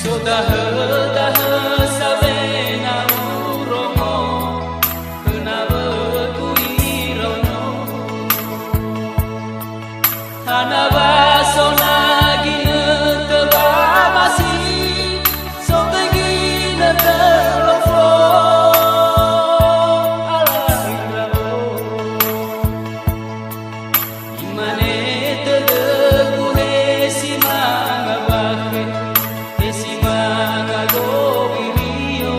Sudah sawena uromo kenapa ku irono hana basona gina teba masih sok gina telofo alahirao imane tegune simanga bakhe simanga gobirio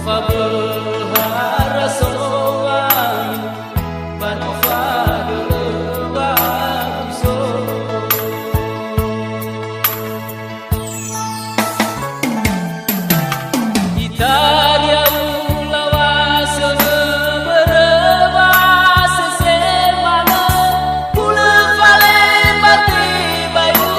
fabehara sowan banofagel baguso Italia ulawas berebas semana pula valen bate bayu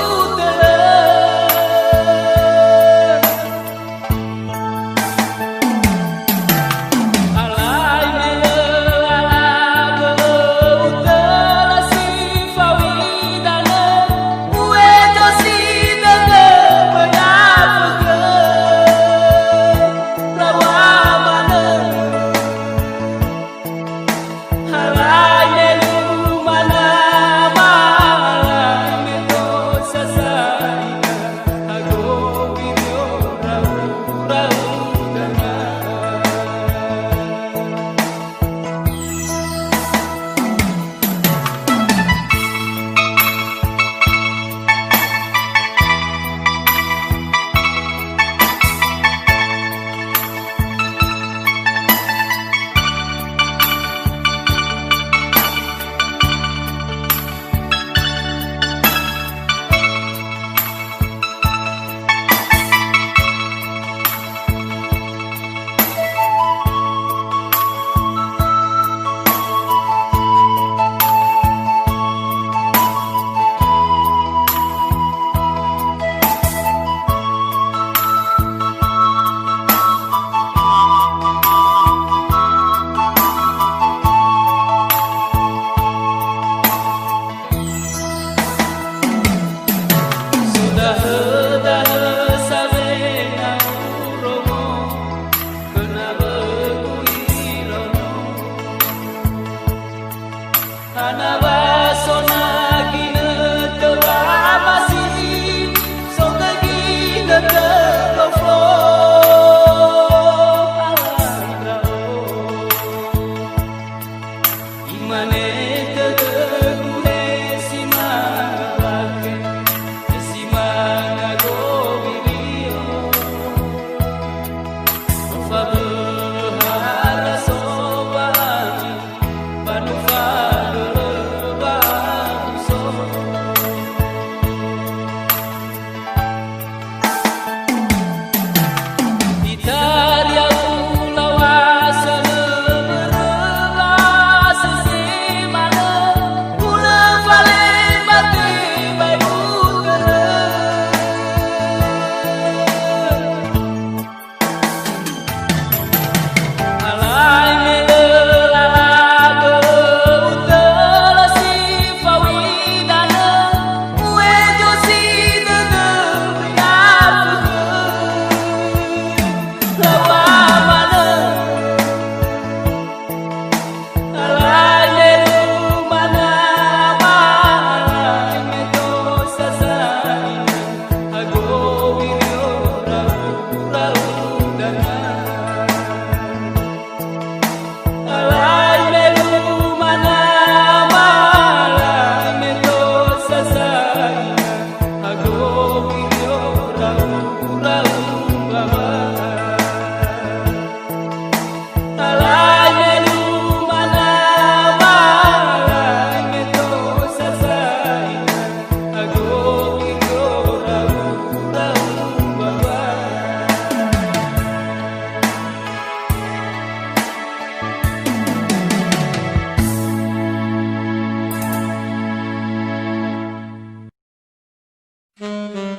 Thank you.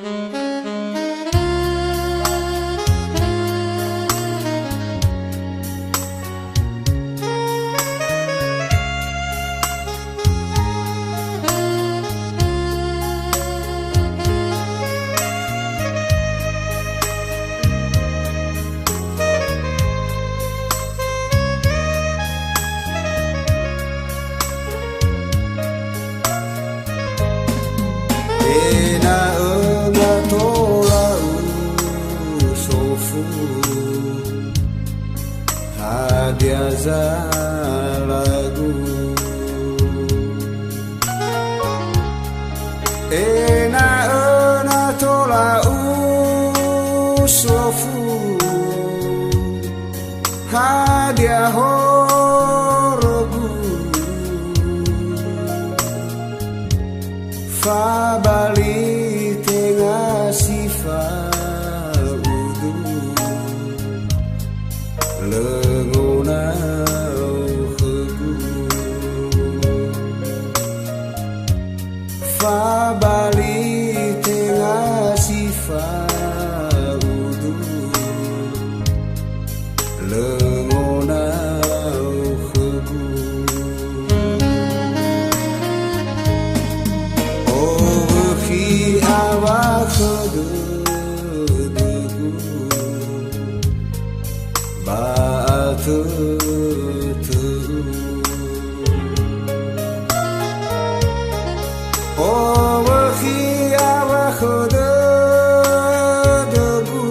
prosa lagu ena tola usofu hadiah horogu fabali tengah sifat udu lengonau hegu fabali tengah sifat udu lengonau hegu oh khi awak hegu batu oh khi awak debu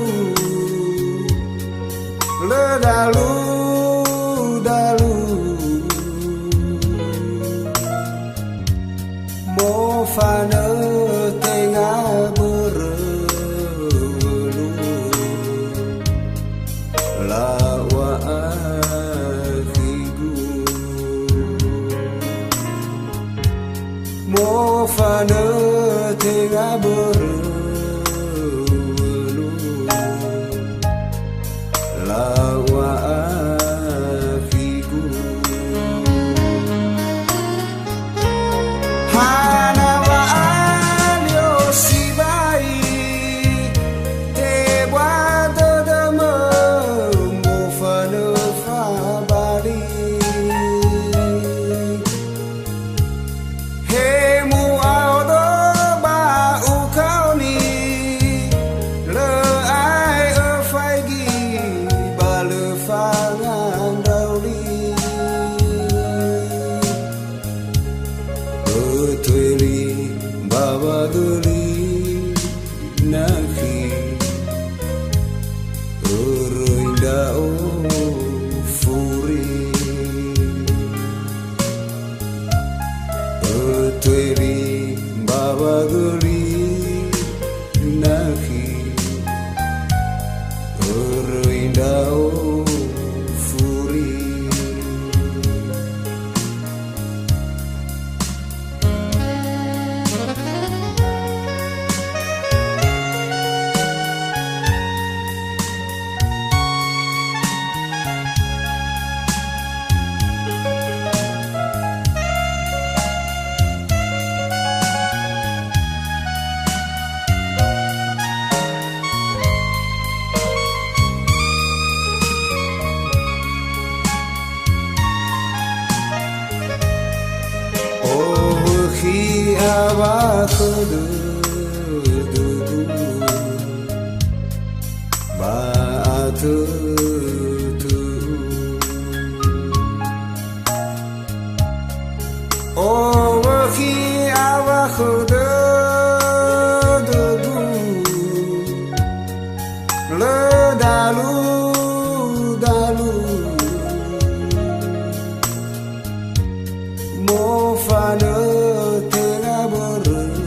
ledalu dalu mo fana tengah berelu lawa akhigu mo fana tengah berelu lawa akhigu hanawa alio sibai te buado demo mo fana fabari hemu audo ba ukauni le ai faigi bale fangan dauli betuli bawa geli nakhi urindao furi betuli bawa geli nakhi urindao furi oh khi awak debu batu oh khi awak debu ledalu dalu mo fana tengah berelu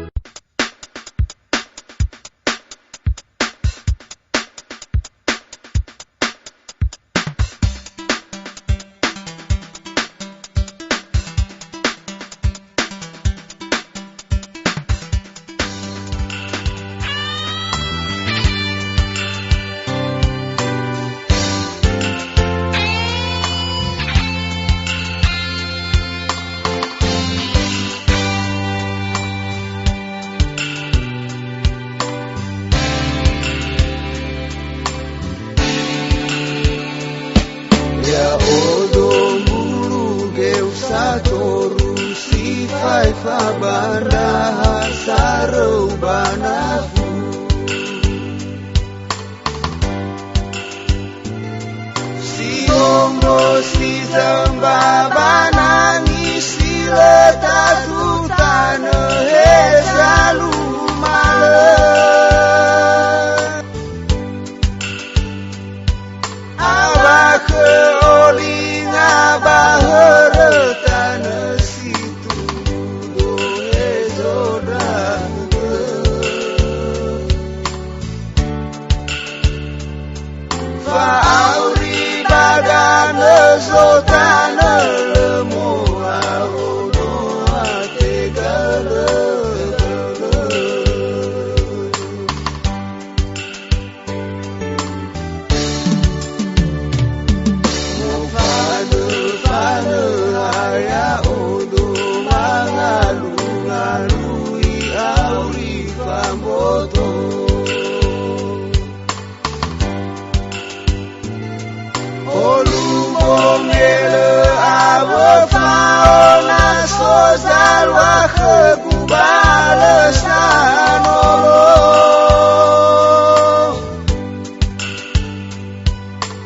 fabaraha sarubanafu si ombo si zambabanani si letatu tanah hezalu malam abah ke olinga bahara tanah situ dohe zodrahu fa'auri badan zotana lemoa odoa tegala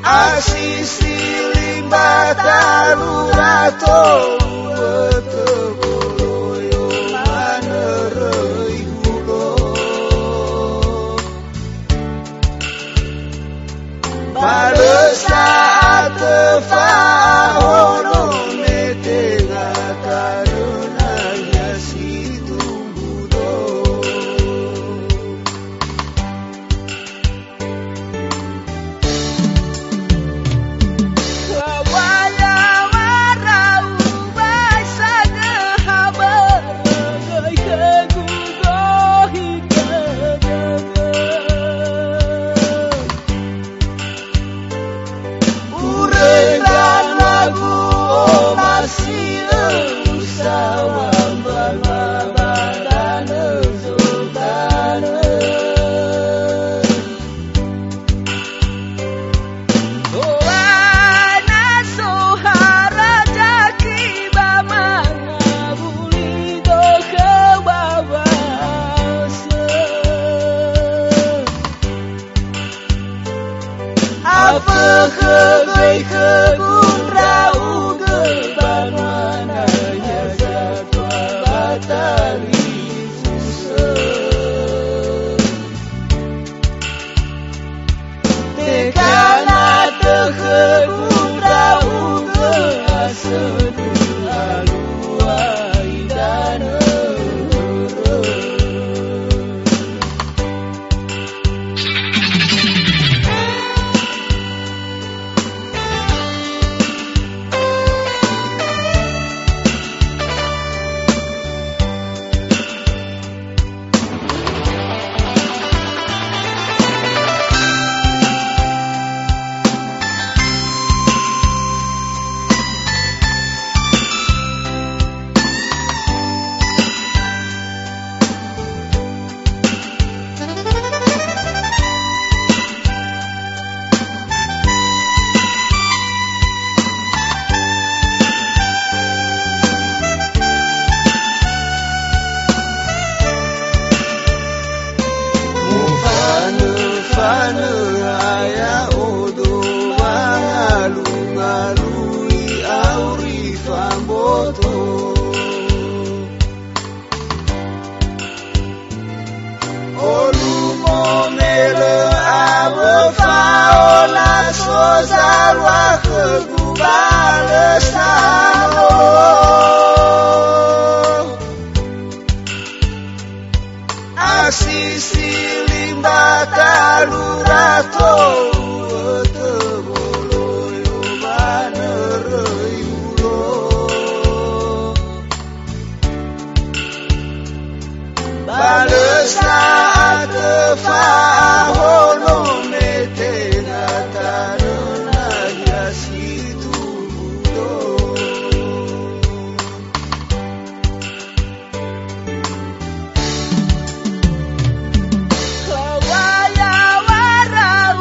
asisi limbataru rato weteboloyo manerei hulo pada saat fahono metenga karenanya si tumbudo kebun rau geban mananya satwa batari susah tekana tekebun rau geasedu aluai dana asisi limbataru rato weteboloyo manerei hulo pada saat fahono metena tanah si tumbudo Waya warau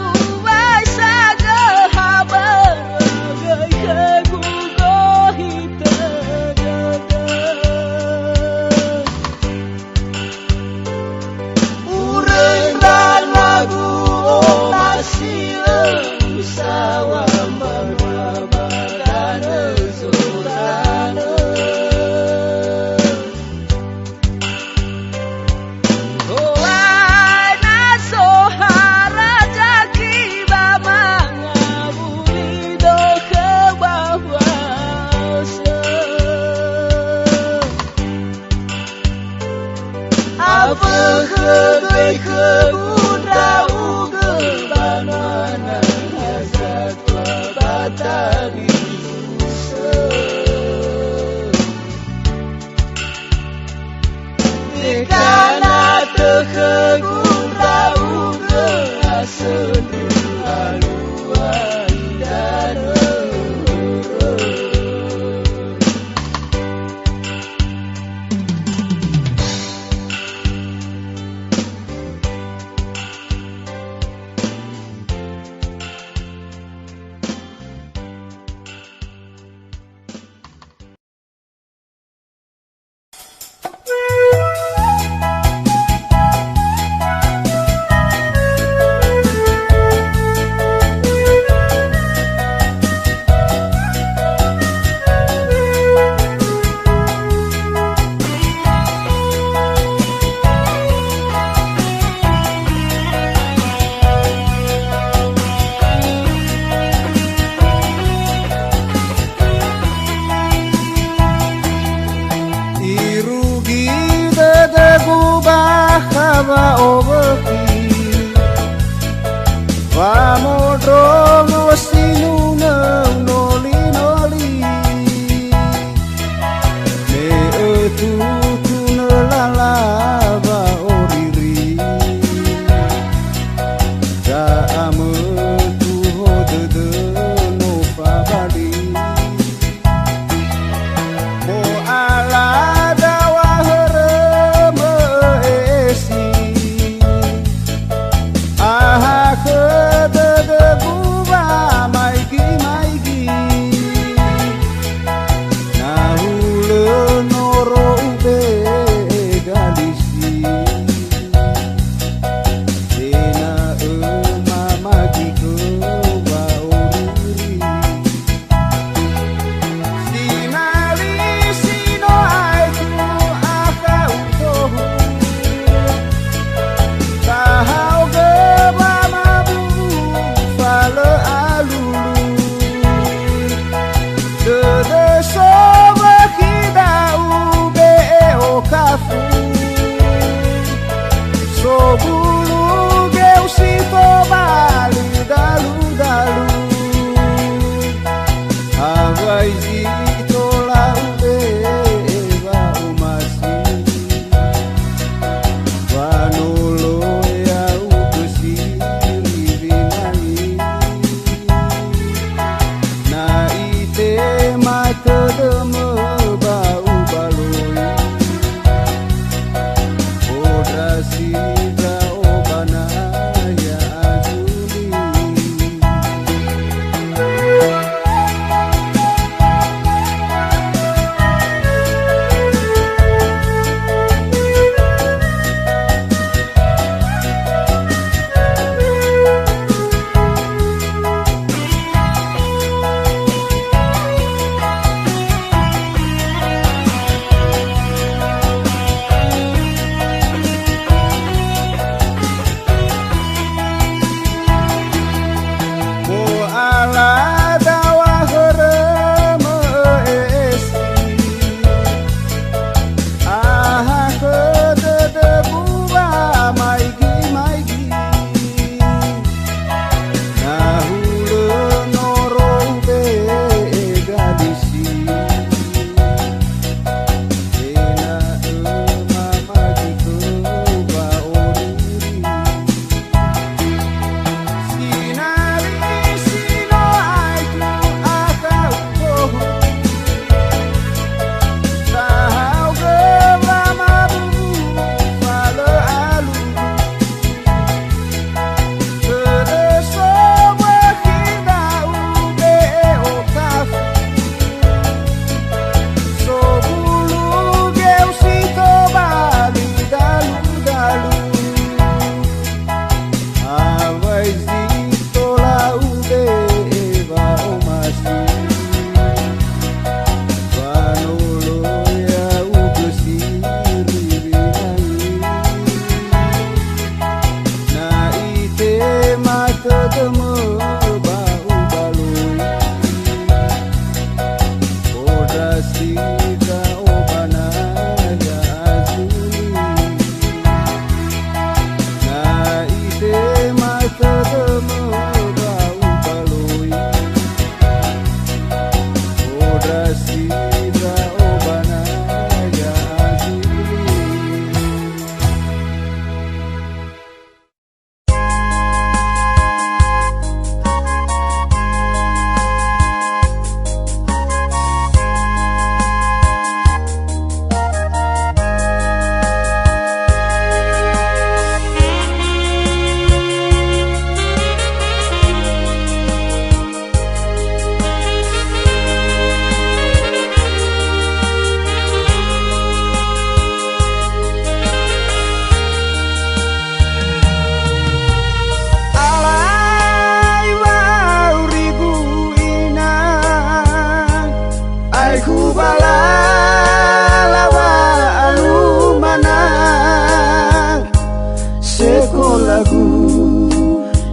sekolahku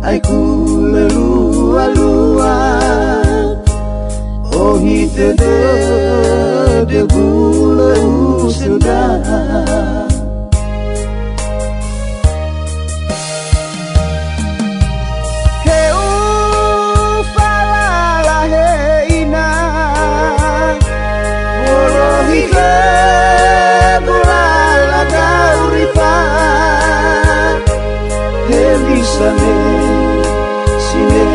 aiku lelua-lua oh hite de gula sudah Sane sine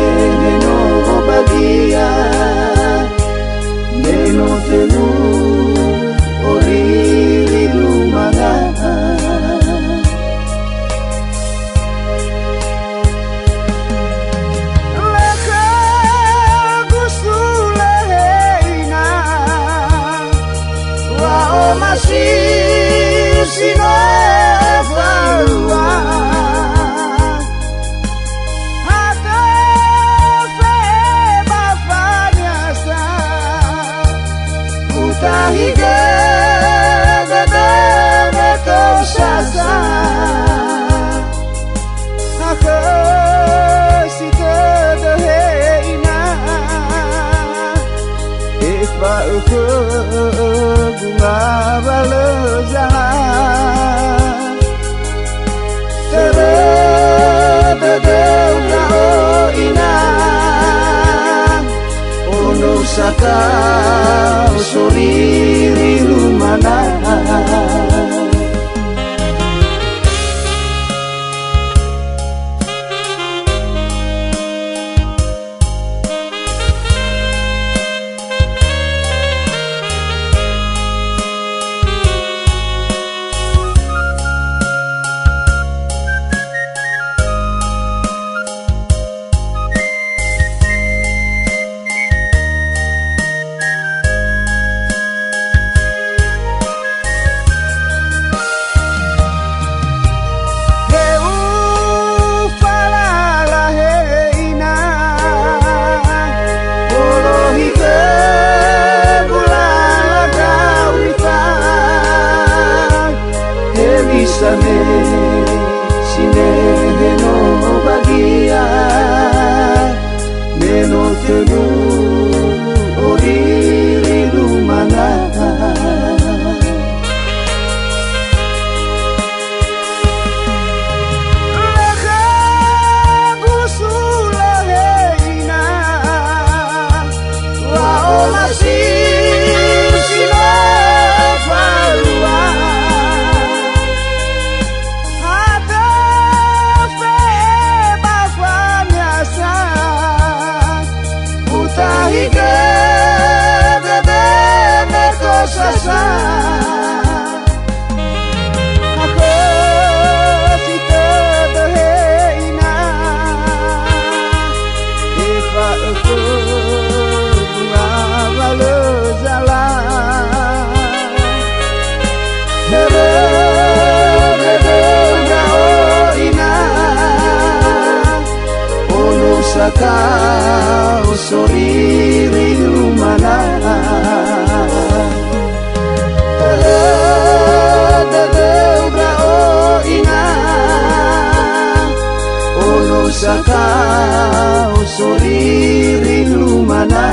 no bagia neno tenu ori lumana laka gusula heina wa o masih sino falua Tahiga gadane tosasa Aka sita deheina Ifa uke bunga balezana Tere bedeuda oina Ono saka soriri lumana Sane sine no bagia neno tenu ori lumana laka gusula heina wa o masih sino falua Tahiga gadane tosasa Aku sita deheina Ifa uke bunga balezala Tere bedeuda oina Ono saka soriri lumana Dedeuda oina Ono saka soriri lumana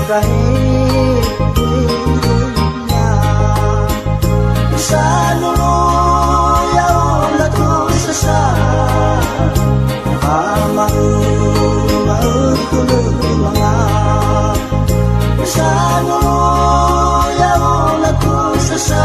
kahit na sa luluyaw na to sa mautulog mga sa luluyaw na to sa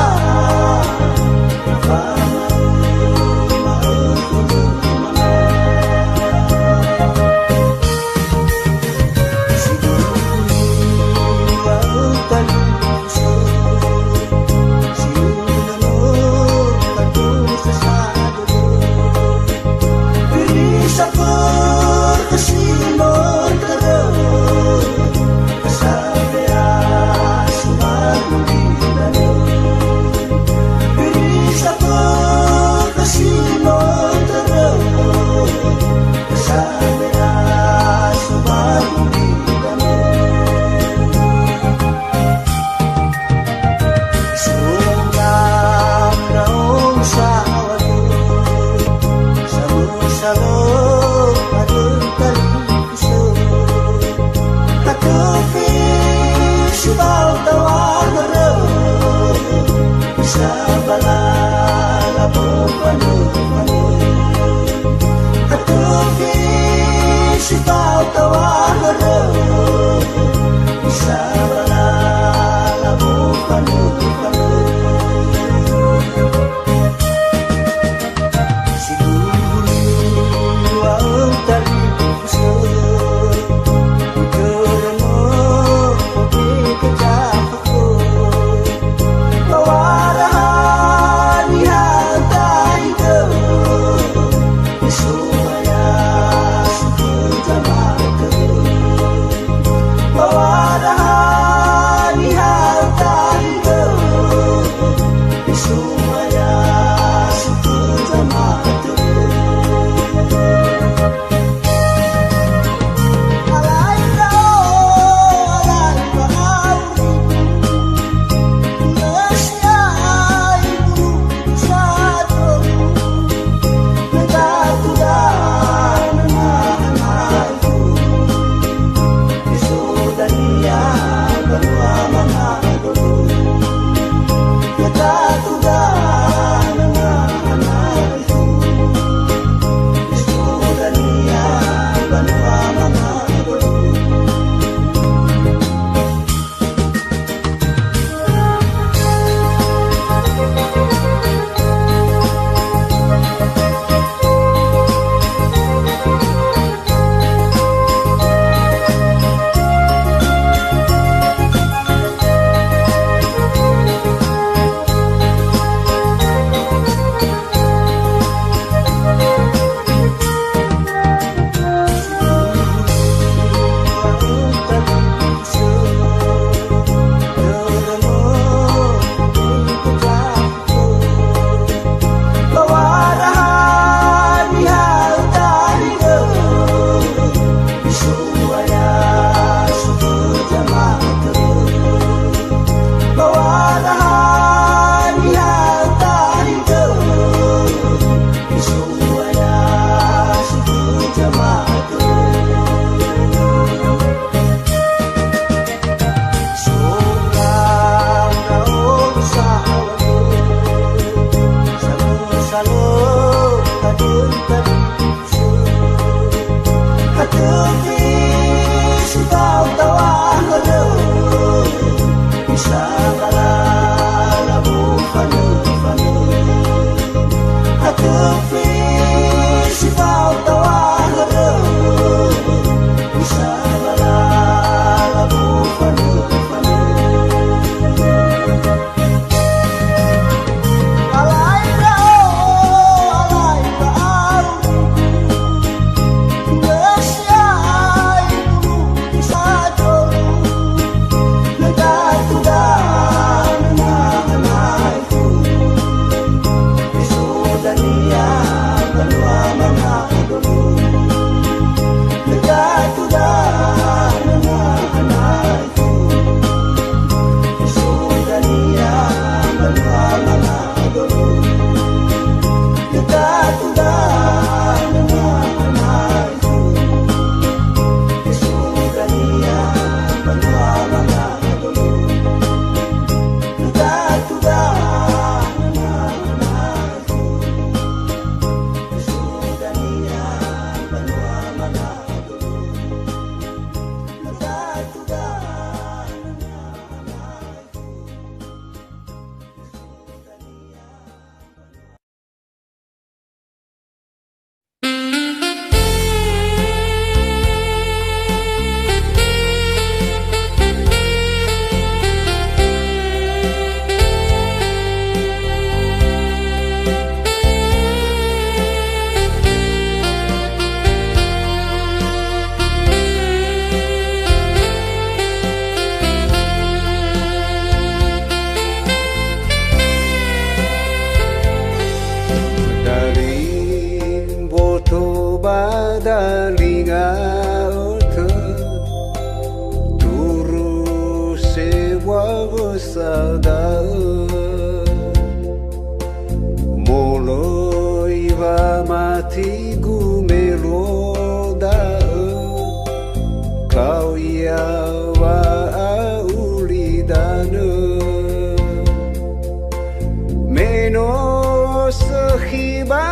sada moloi va mati gumelo da kau ia wa ulidana meno sehiba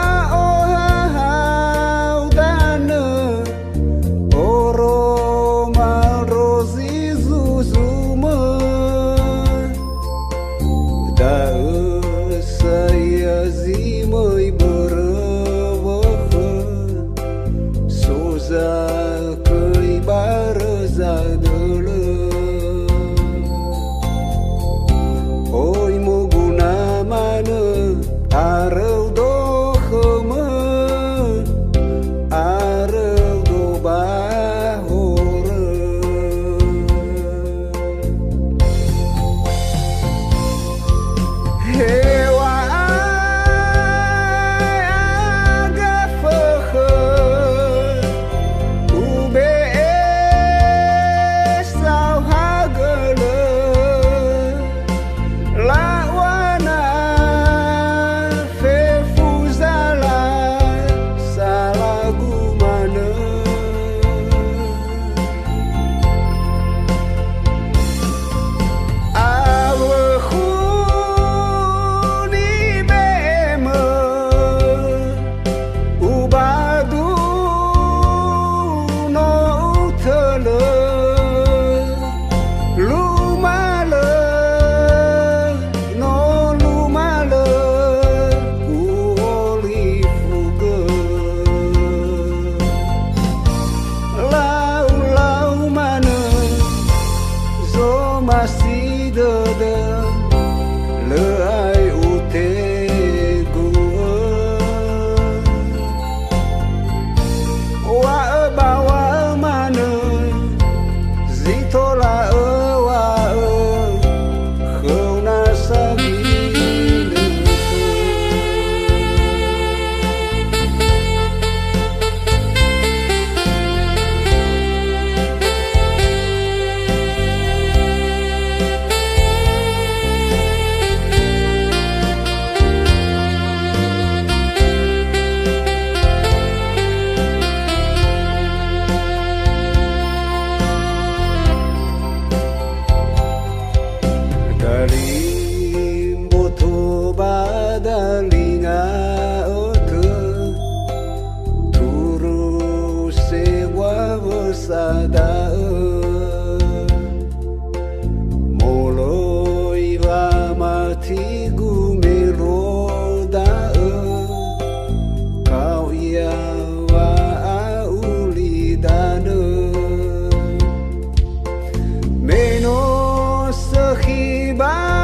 sada moloi va mati gumelo da kau ia wa ulidana meno sehiba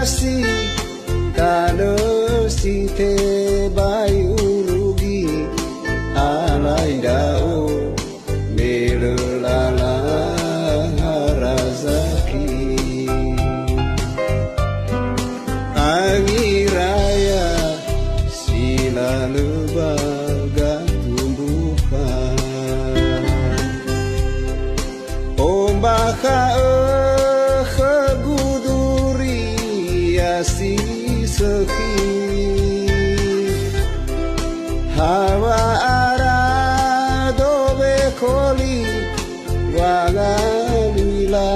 kasih kana si te bai urugi alai dao melelala razaki Agi raya sila lebaga tumbuhan ombaka khaguduri asi sekhi hawa arado bekoli waga lila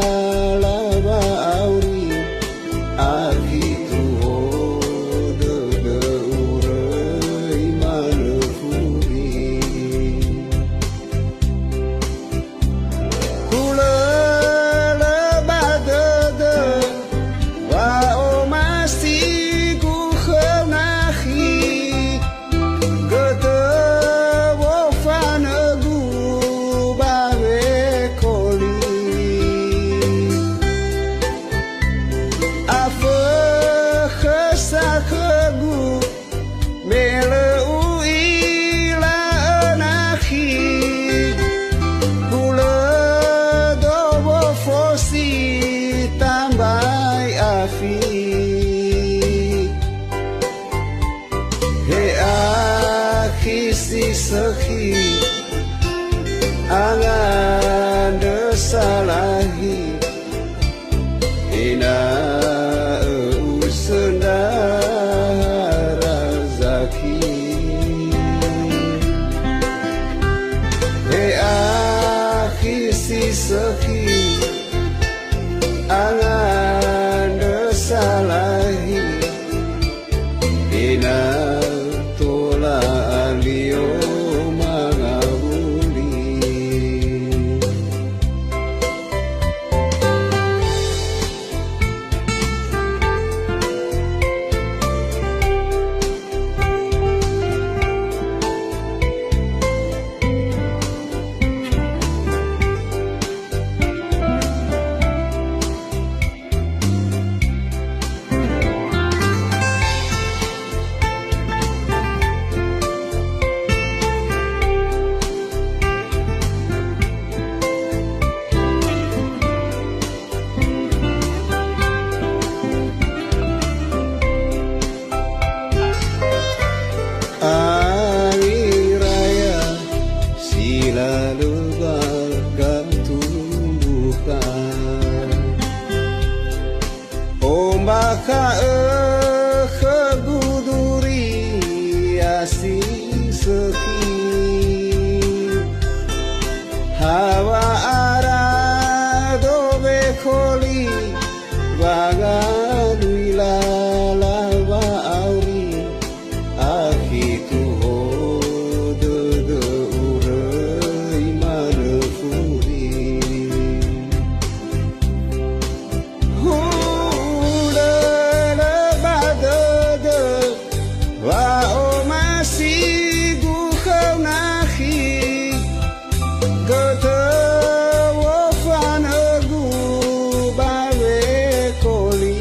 lava auri akitu de urai malfuri kula lebada de wa o masti ku khnahi gata wo fanagu bawe koli afa khasakhagu mele uila anahi kula dobo fosi tambai afi he akhi si sakhi angan desalahi ina usenda razaki he akhi si sakhi angan desalahi ina tola alio mangabuli Hari raya sila lebaga tumbuhan ombaka khaguduri asi sekhi hawa arado bekoli waga luila lava auri akitu de urai malfuri hula lebada de wa o masih bukhau nahi gata wo fanagu bawe koli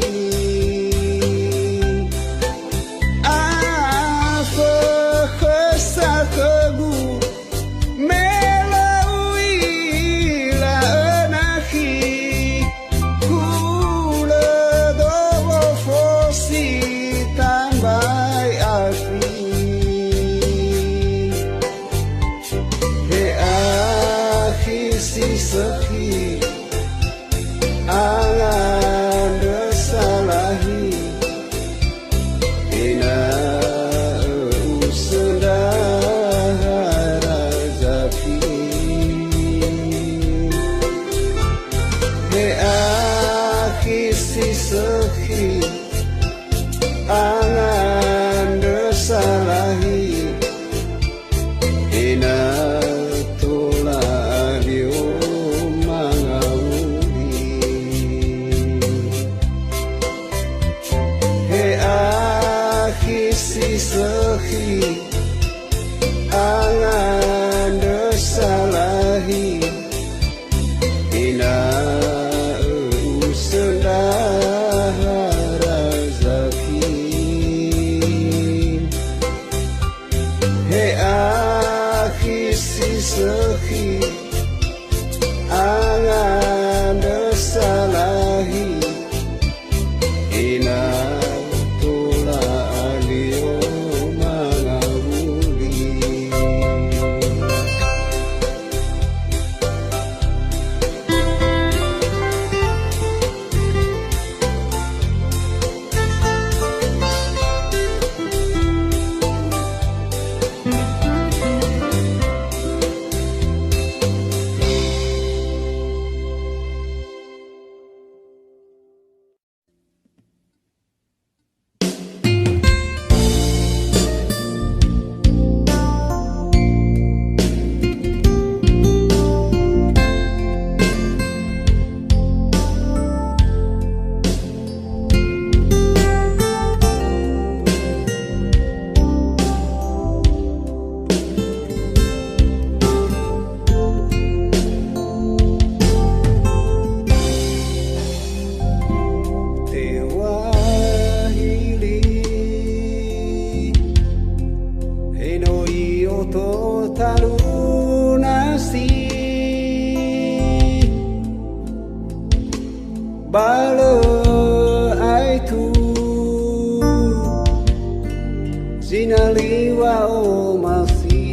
Sakhi angan desalahi ina usenda razaki he akhi si sakhi angan desalahi ina tola dio sakhi angan desalahi ina usenda tu zinaliwa o masi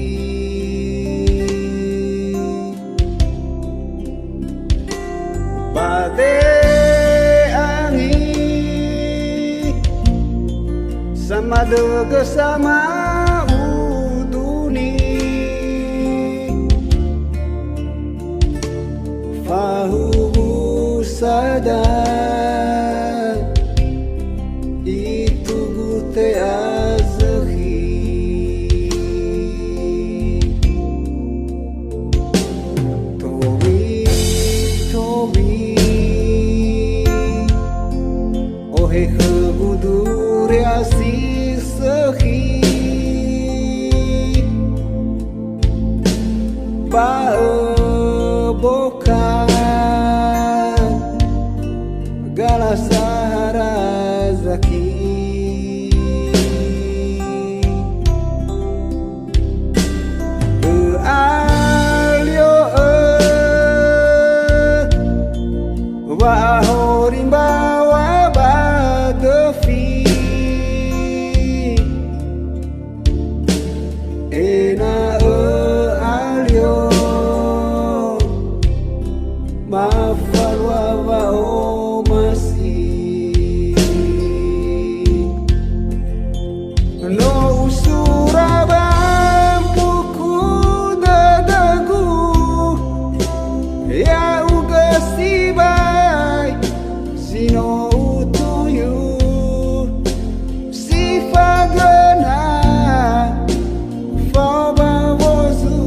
bade angin sama dege sama uduni fahu sadar itu gute azhi tobi ohe khebudur asih sehi ba bokan gala sahara zaki alio wa horimba wa badefi ena alio mafal wa o masih no usura bampuku dadagu ya ugasi bai sino utuyu sifagana faba wozu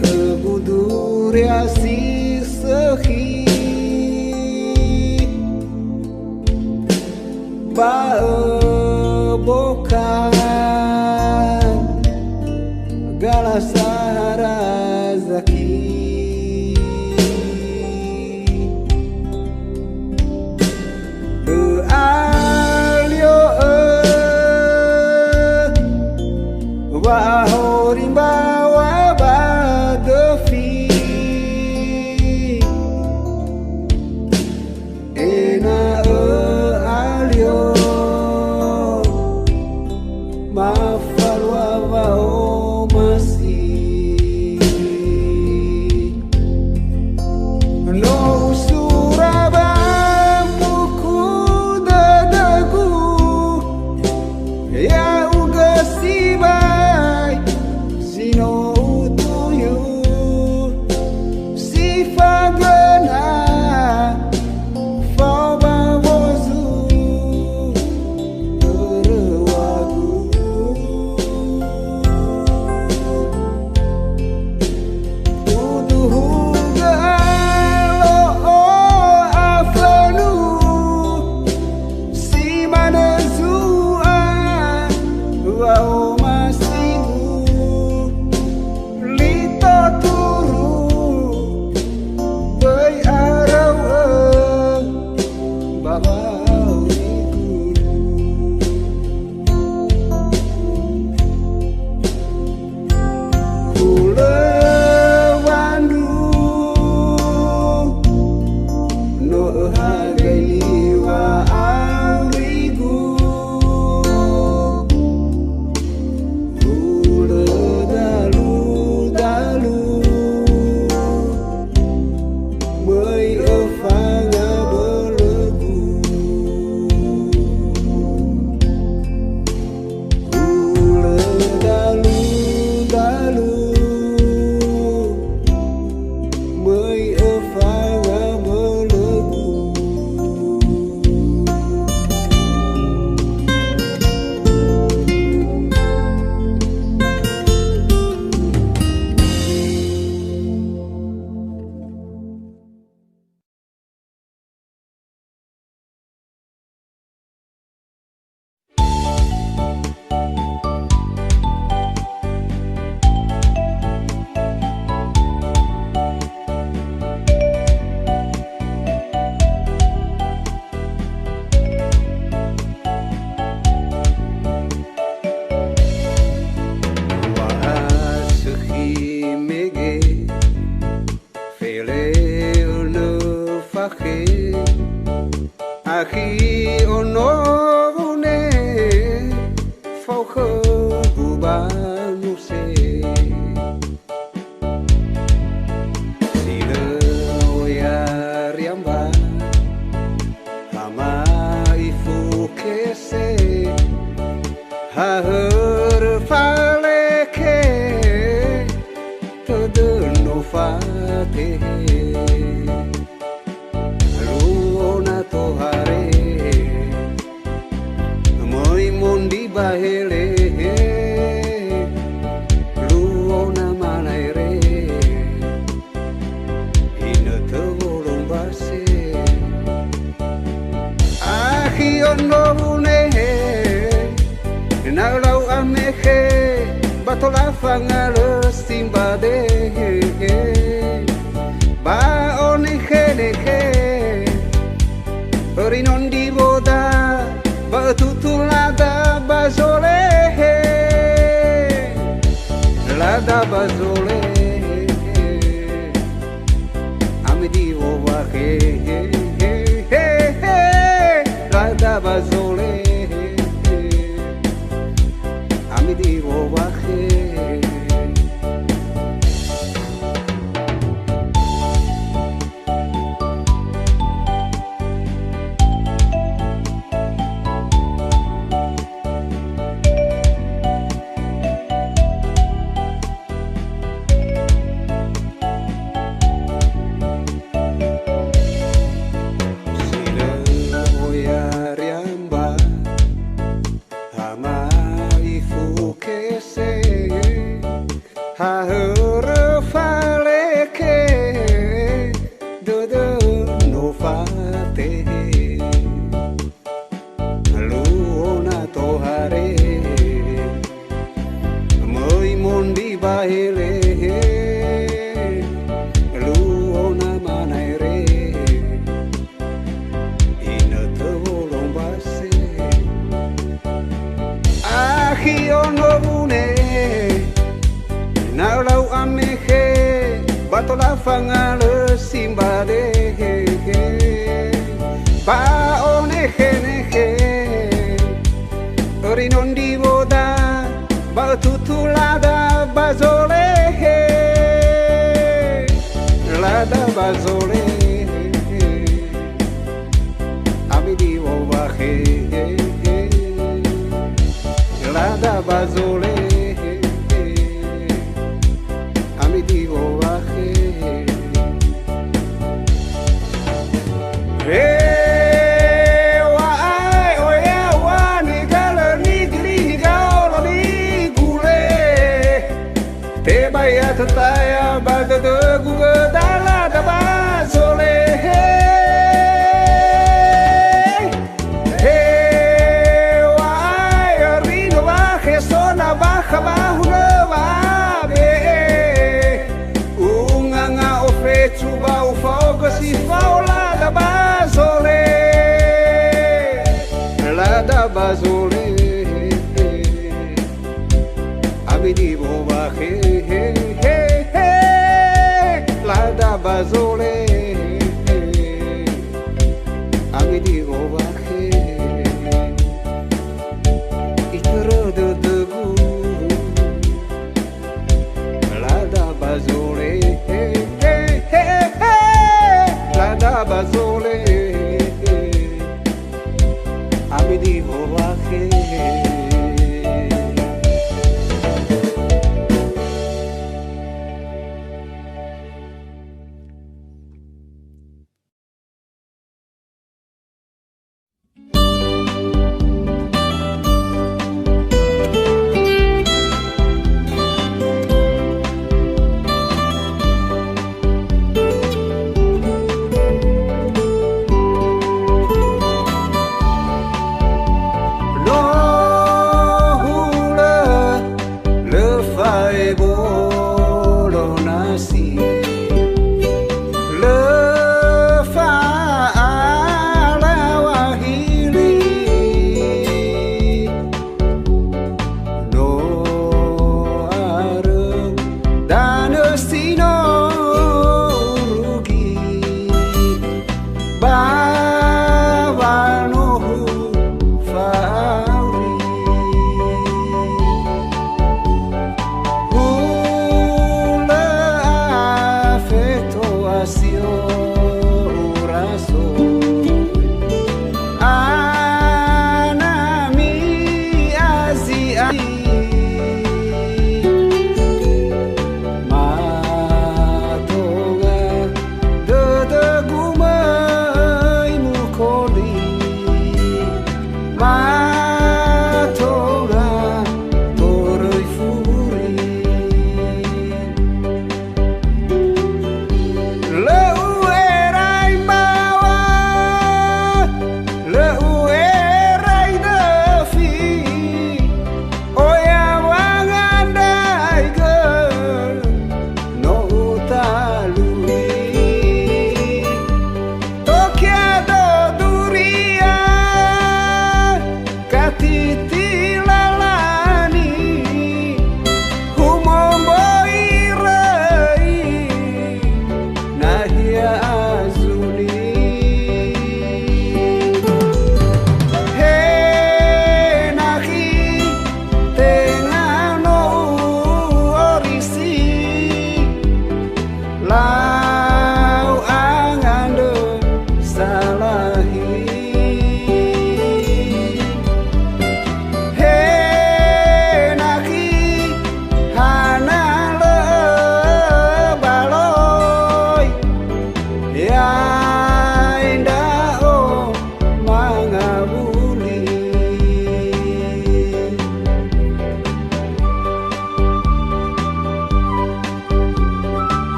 khebudur asih sehi ba bokan gala sahara zaki alio wa horimba wa badefi ena alio mafal wa o masih fate Luona tohare Moi mondi bahele Luona manaire Ina tevolong base Ahi ono une Naulau amehe Batola fangale simbade Ba onehe nehe Rinon di boda Ba tutulada bazole Lada bazole Ami di wahe Lada bazole Ami di wahe Batola fangale simbade Ba onehe nehe Rinon di boda Ba tutulada bazole Lada bazole Ami di wahe Lada bazole Ami di wahe Tetaya bada de guga dala da bazole Hey wai rino baje sona baja bajo va be Unganga ofetu ba ufogo si faula da bazole La da bazole Abidi bo baje Lada bazole Ami di wahe Itero de degu Lada bazole Lada bazole Ami di wahe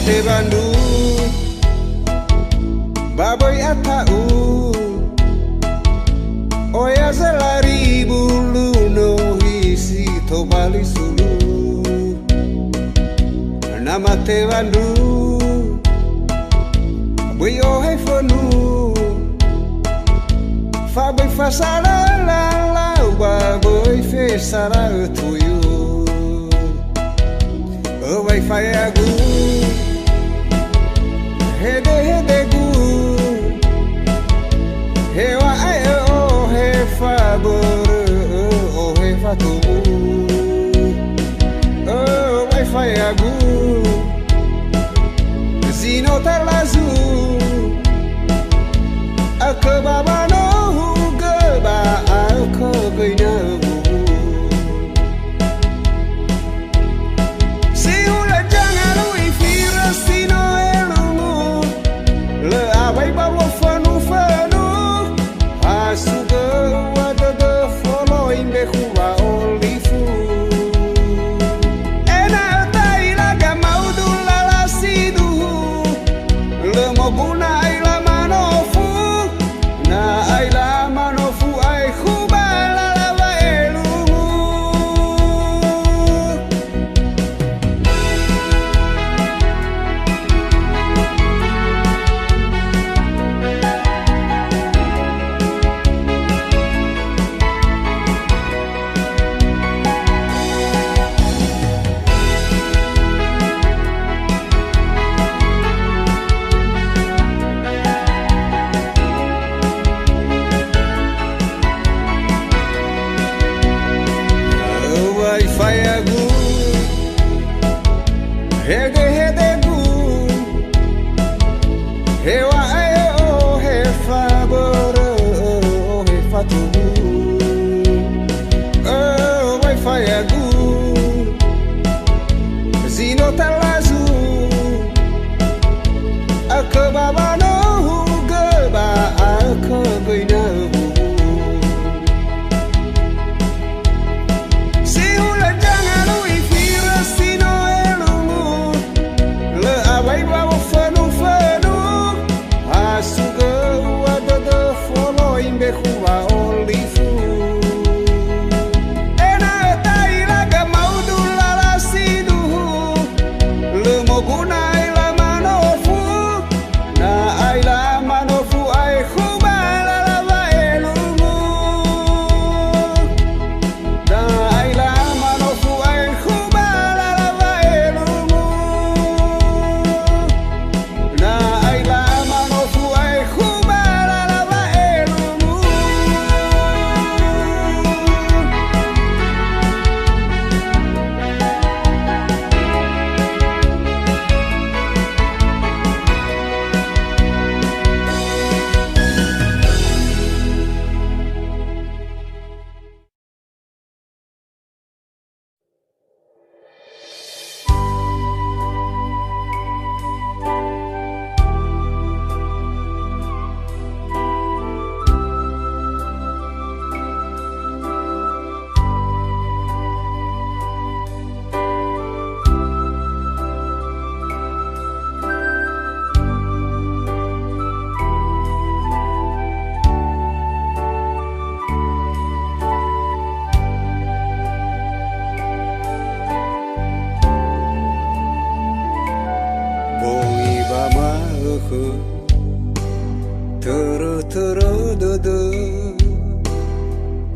te bandu baboy atau oya selari bulu no hisi to bali sulu nama te bandu boy ohai fonu fa boy fa sala la la baboy fe sara tuyu o vai fai agu hede gu he wa ai o he fa bor o he fa tu o vai fai agu zino talazu akababa no gaba akabina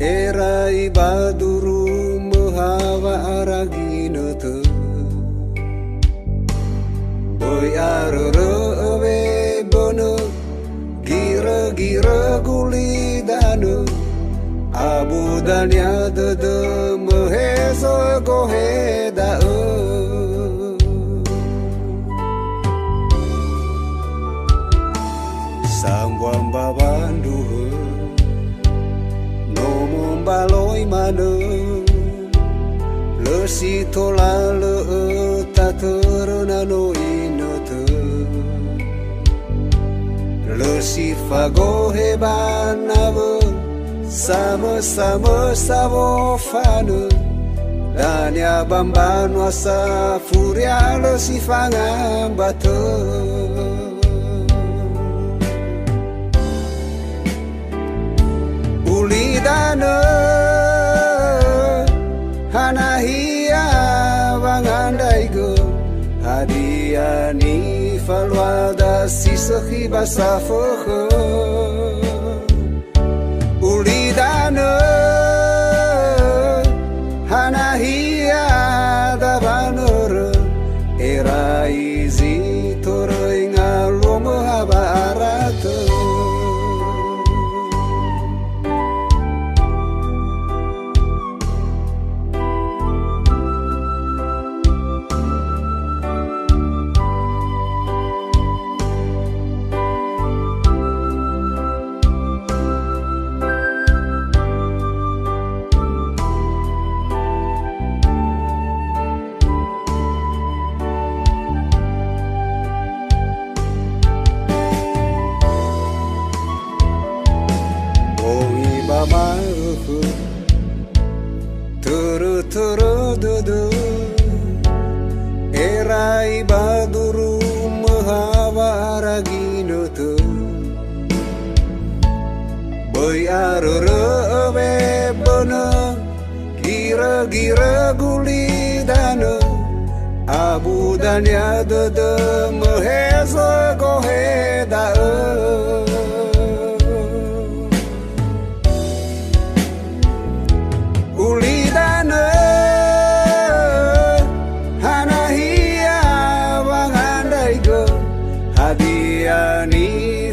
Erai baduru mahawa aragina te Boy arere bono gira guli danu Abu danya de meheso goheda Sambuam babandu baloi mana le sitola le taterna no inote le sifago hebana sama savo fana Dania bamban wasa furia lo sifanga bato Ulidana hanahia wangandaigo hadiani falwada sisakhi basafo Ulidana hanahia dabanor eraizi toroinga lomo habarato Turu dudu erai baduru mahawaragino tu boy aroro be bono gira guli dano abu danya dodo mehezo goheda Ulidana hanahia wangandaigo hadiani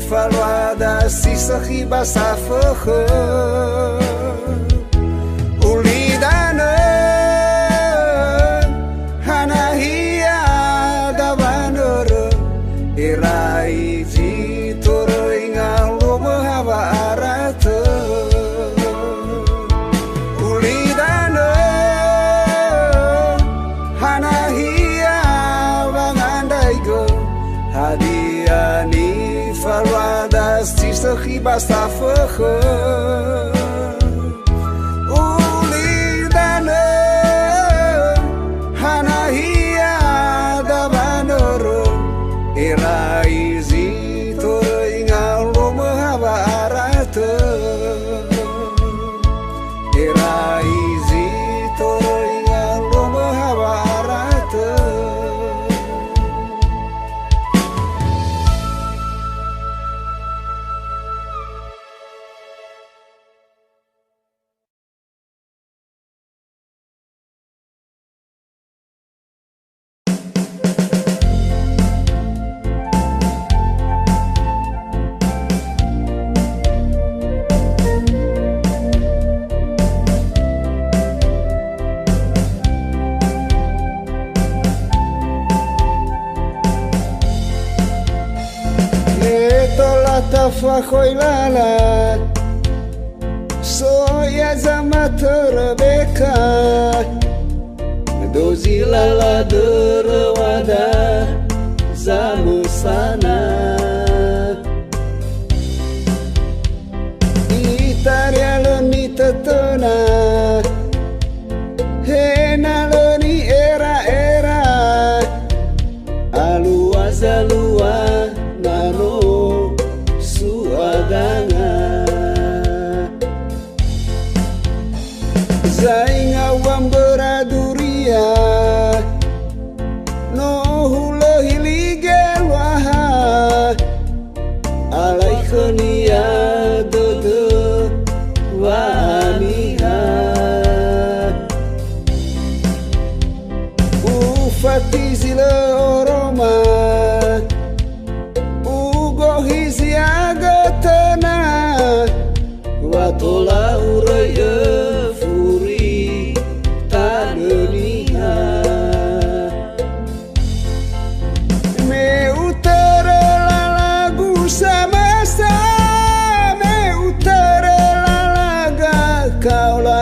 falwada sisakhi basafo Ulidana hanahia dabanoro irai jitoro inga lomo hawa arato hadiani falwada sisakhi basafo Ulidana hanahia dabanoro eraizi toroinga lomo haba arato eraizi toroinga lomo haba arato Tafakhoi lalat soya zama terbeka dozi lala derwada zamu sana itaria leni tetona hena leni era alua zalua nano suadanga zainga wamberaduria no hulo hiligelwaha alaikhania dodo waniha ufatizile oroma hiziagatana watola uraya furi taneliha me utara lagu samasa me utara laga kaula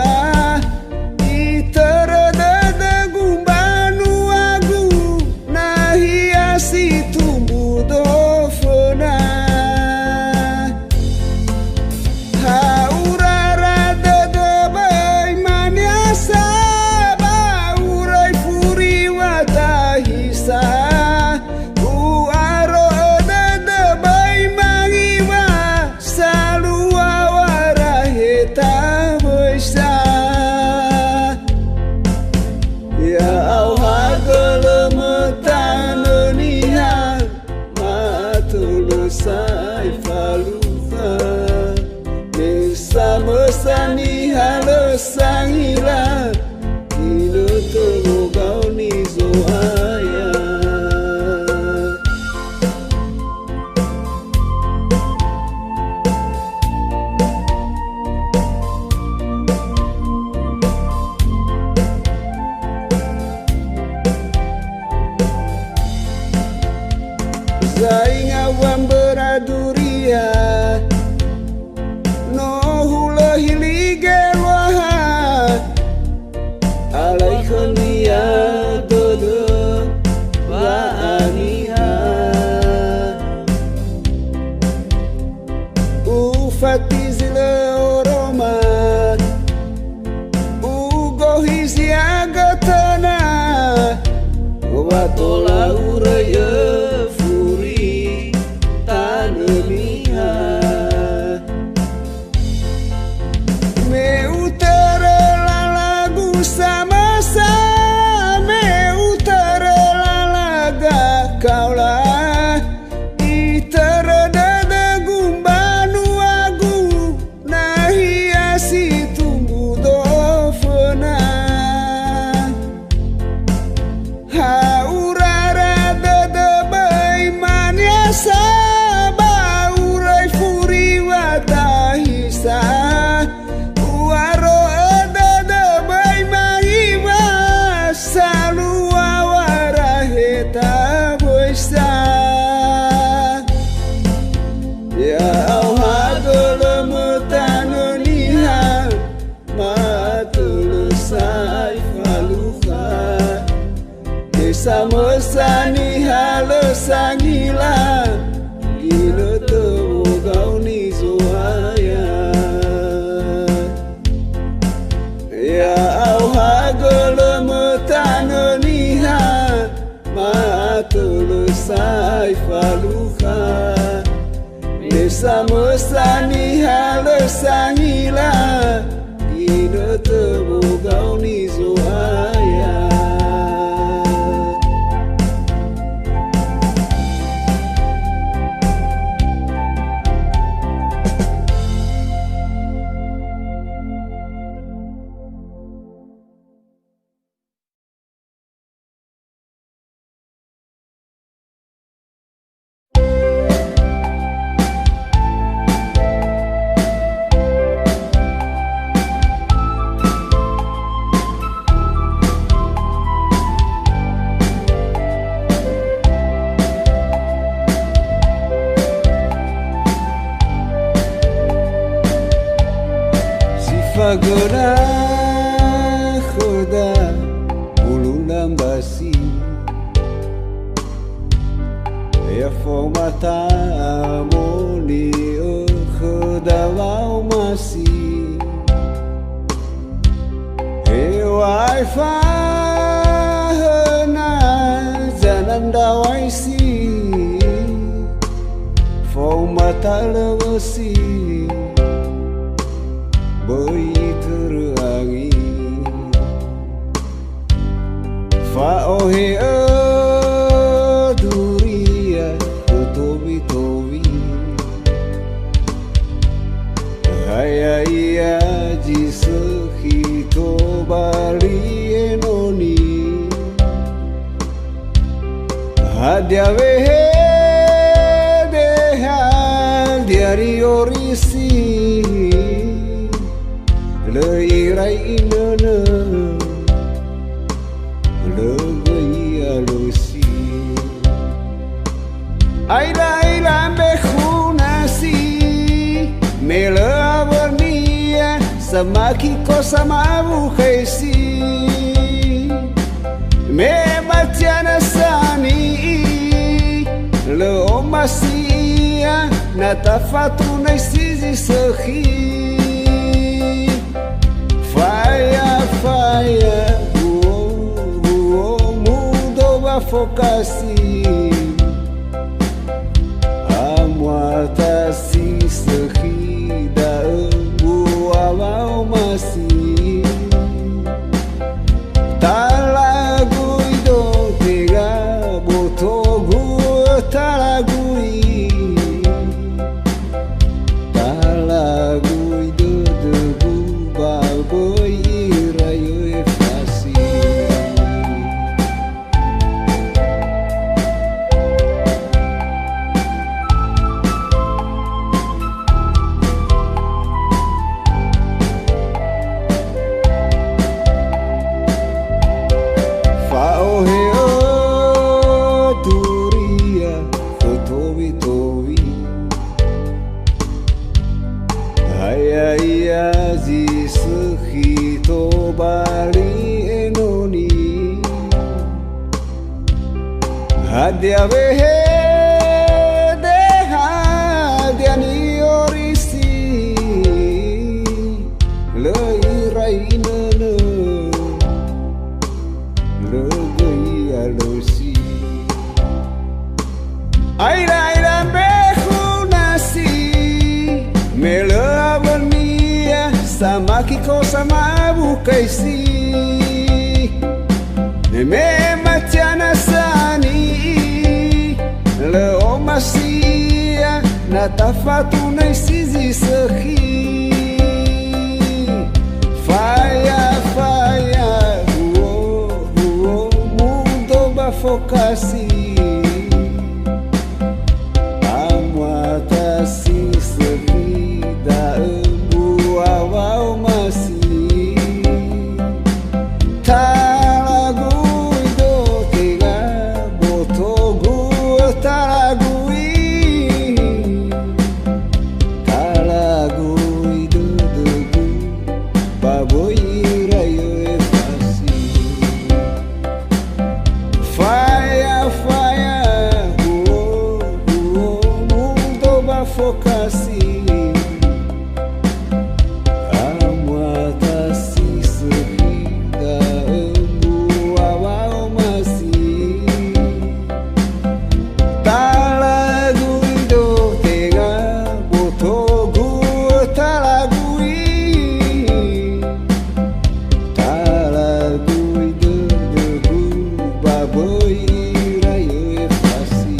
itara dada gumbanu agu nahia si tumbuh dofona haurara Haurara dadabay manyasa baurai furi watahisa Uaro dadabay mahiwa salua waraheta boisa Ya auhagolomutano niha matulusai faluha Samosani halo sangila Gino tebugau ni zuhaya Ya auhagolo mutano niha Matulu saifaluha Samosani halo sangila Gino tebugau ni zuhaya Pagoda khoda bulunan basi Ya formata amoni oh khoda lau masi Hey wifi na janan dawai si formata lewasi Boy terangi Fa'ohe duria Tobi-tobi Haya iya jisukito bali enoni Hadia wehe dehal diari orisi Leirai inana Legai alusi Aila behunasi Mela bernia Samaki ko sama bukaisi Me batiana sani Le omasia Natafatu naisizi sehi Fire, mudo bafokasi Amwatasi sehida bualau masih Talagui do tega botogu talagui Talagui do debu Boy rayo fasi Fa'ohe turia Tobi-tobi Haya iya jisukito bali enoni Hadia wehe deha diani orisi Leirai inana Legai alusi Aira behunasi Mela bernia Samaki ko sama bukaisi Me matiana sani Le omasia Natafatu naisizi sehi Fire Mudo vokasi amwatasi sevida embu awal masih talagui do tega botogu talagui do dugu baboi rayo efasi fire fire mundo bafokasi amwatasi sevida embu awal masih talagui do tega botogu talagui do dugu baboi rayo efasi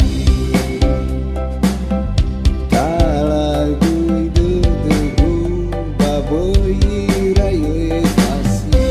talagui do dugu baboi rayo efasi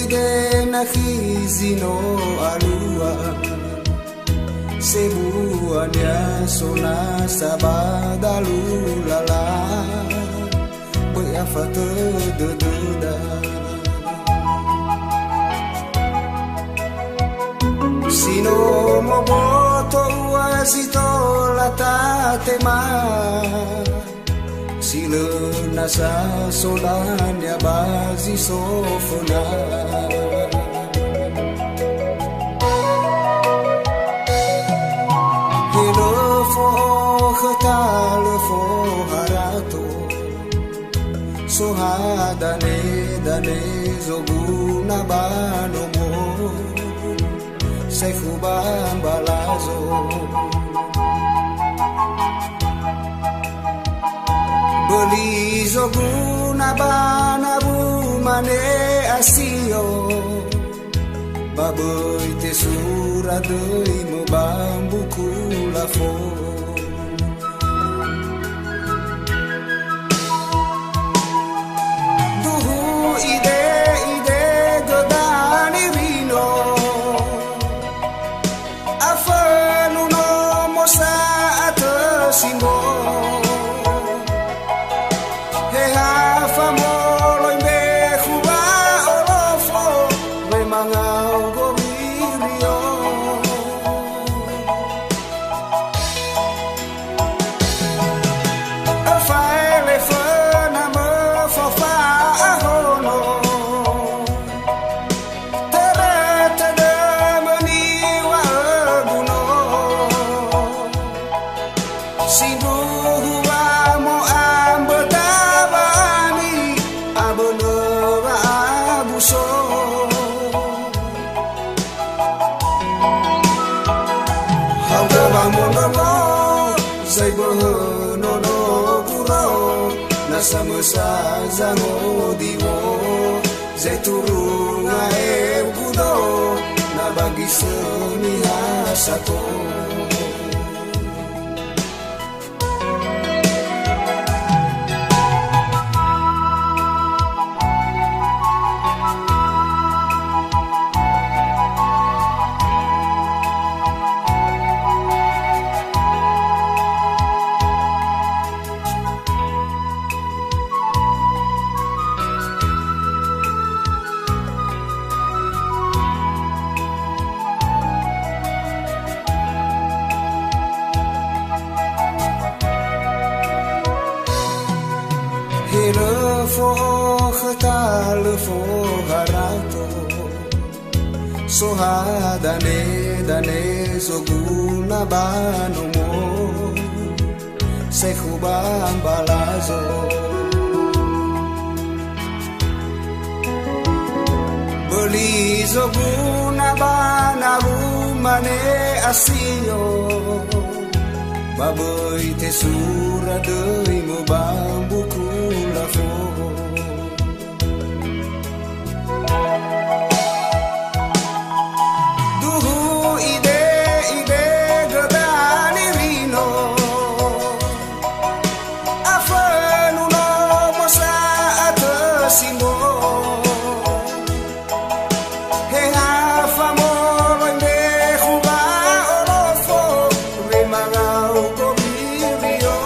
ide na khizino alua sebuahnya sona sabadalu lala beafate dededa sino moboto wasito lata tema sila nasa solanya bazi sofona hello fo khatalo fo harato sohadane dane zoguna banomo saifuban balazo beli zoguna banabu mane asio baboy te suradoi mo bambu kulafo duhu ide godani rino afanu no mosa ato Sama zango diwo zai turunga budo na bagi seni hasato lefo khata lefo harato soha dane dane soguna banomo sekhuban balazo beli soguna banaru mane asio baboy te sura dei mo bambu kula fo duhu ide gadani rino afanu no mosa atosimo he afamo inde khuba olofo re magao ko birio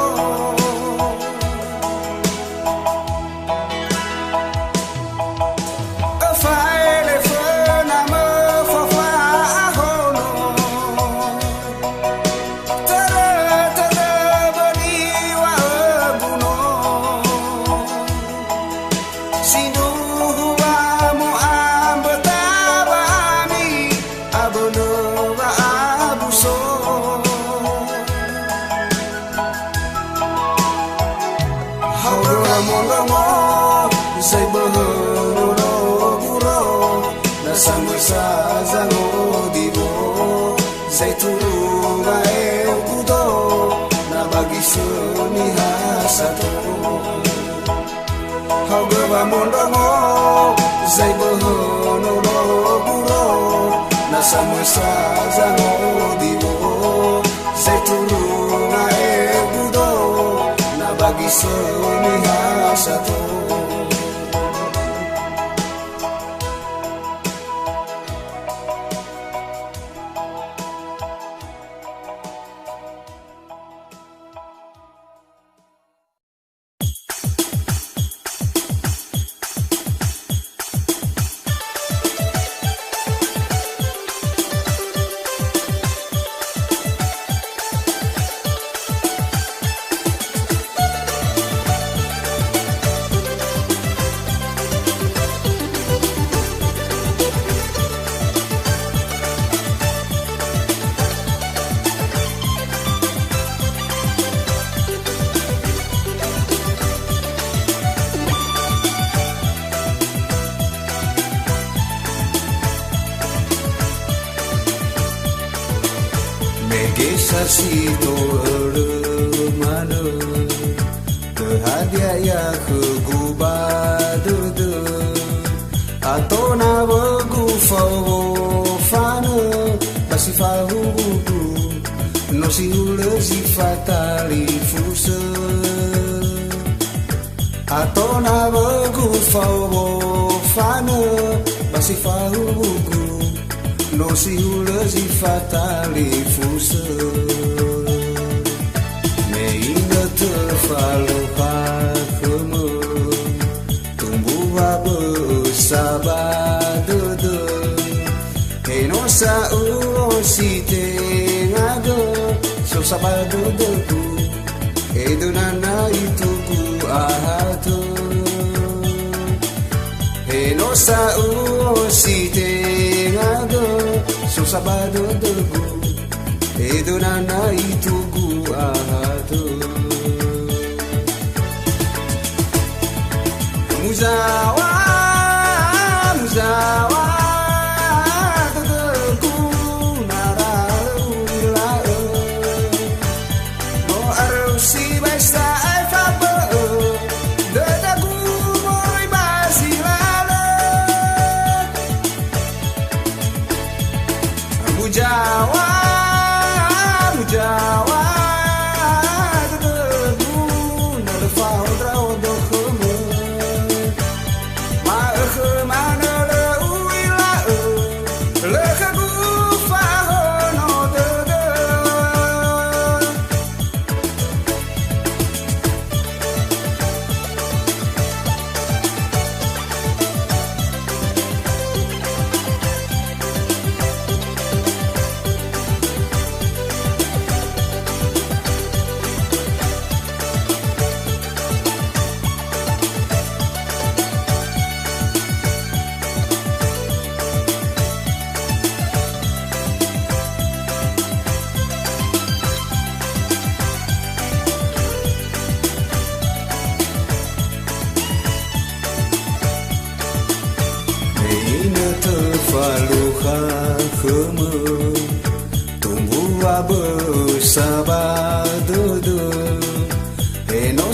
afaile fona mo fofa ahono tada bani wa abuno sindu wa mo ambatabani abono wa abuso haura mongo sai bohoro buro na samsa zango dibo sai turunga e kudo na bagisoni hasato haura mongo sai bohoro buro na samsa zango dibo sai turunga e kudo na bagisoni hasato Megesasito mana kehadia ya kegubadu atau nawa gufawo fana basi fahu no si ule si fatali fusa atau nawa gufawo fana basi fahu no si ule si fatali fusa me inga te falo pakemu tumbuh babu sabado he no sa uo si te ngado so sabado ku e donana itu ku ahato he no sa uo si te ngado so sabado ku e donana itu ku ahato muzawa muzawa teteku naraula no arusi basta ai fapo dadaku moi basilala muzawa muzawa teteku narfa odra odo khome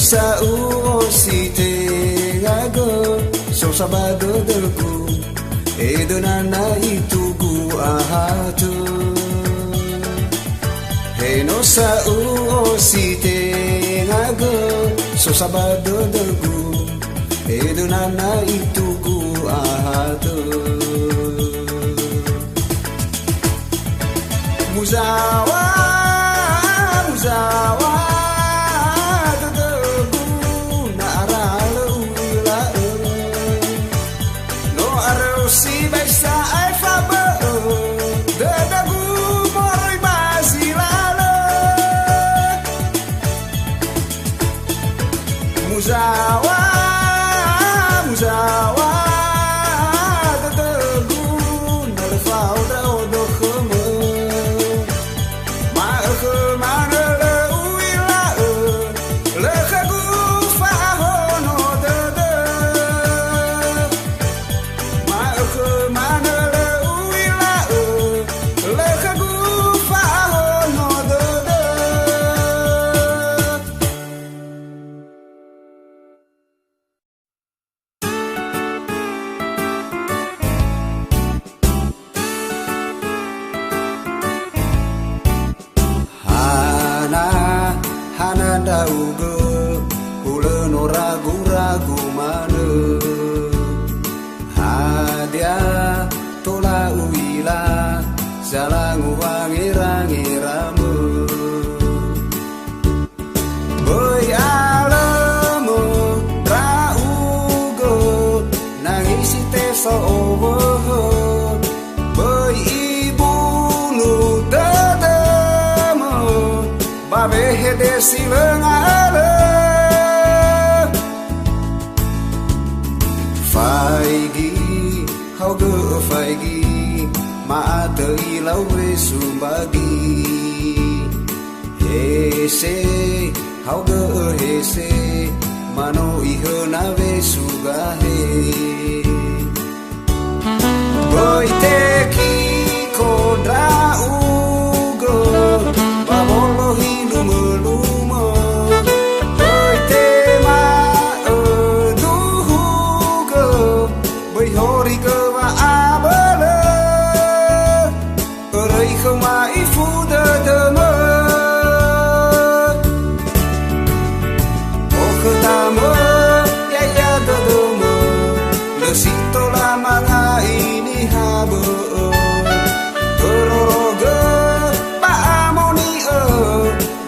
sa uo si te ngago so sabado degu edo nana itugu ahatu no sa uo si te ngago so sabado degu edo nana itugu ahatu muzawa muzawa si baisa ai fa ba da da gu moroi basilalo muzawa muzawa da da gu na le fa o da o do khmo ma kho ma le ui la le kha gu fa ho no da da Daugo hula no ragu-ragu mana hadia tola uila salangu wangi-rangi-ramu boy alamu raugo nangisi teso owo boy ibu nu dadamo babe hede silang ala faigi hau ge faigi ma te ilau we sumbagi hese hau ge hese mano iho na we sugahe boy te ki kodra ugo babolo hindu melumo boy te ma duhugo boy hori ke wa abale rei không ai phu de de me o khta me ya ya de me le sito la manga ini habo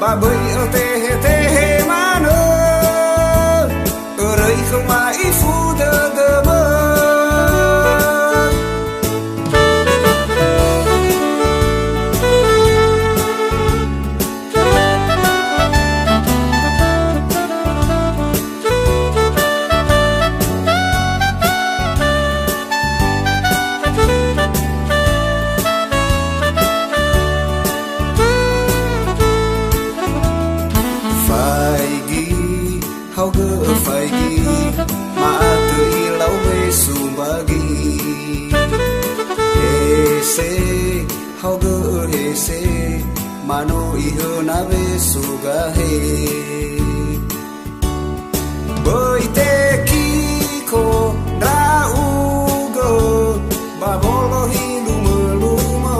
bà bơi ở tê hê mà nơ ở đây không ai phu đơ đơ mơ hau ge faigi ma te ilau we sumbagi hese hau ge hese mano iho na we sugahe boy te kiko raugo babolo hindu melumo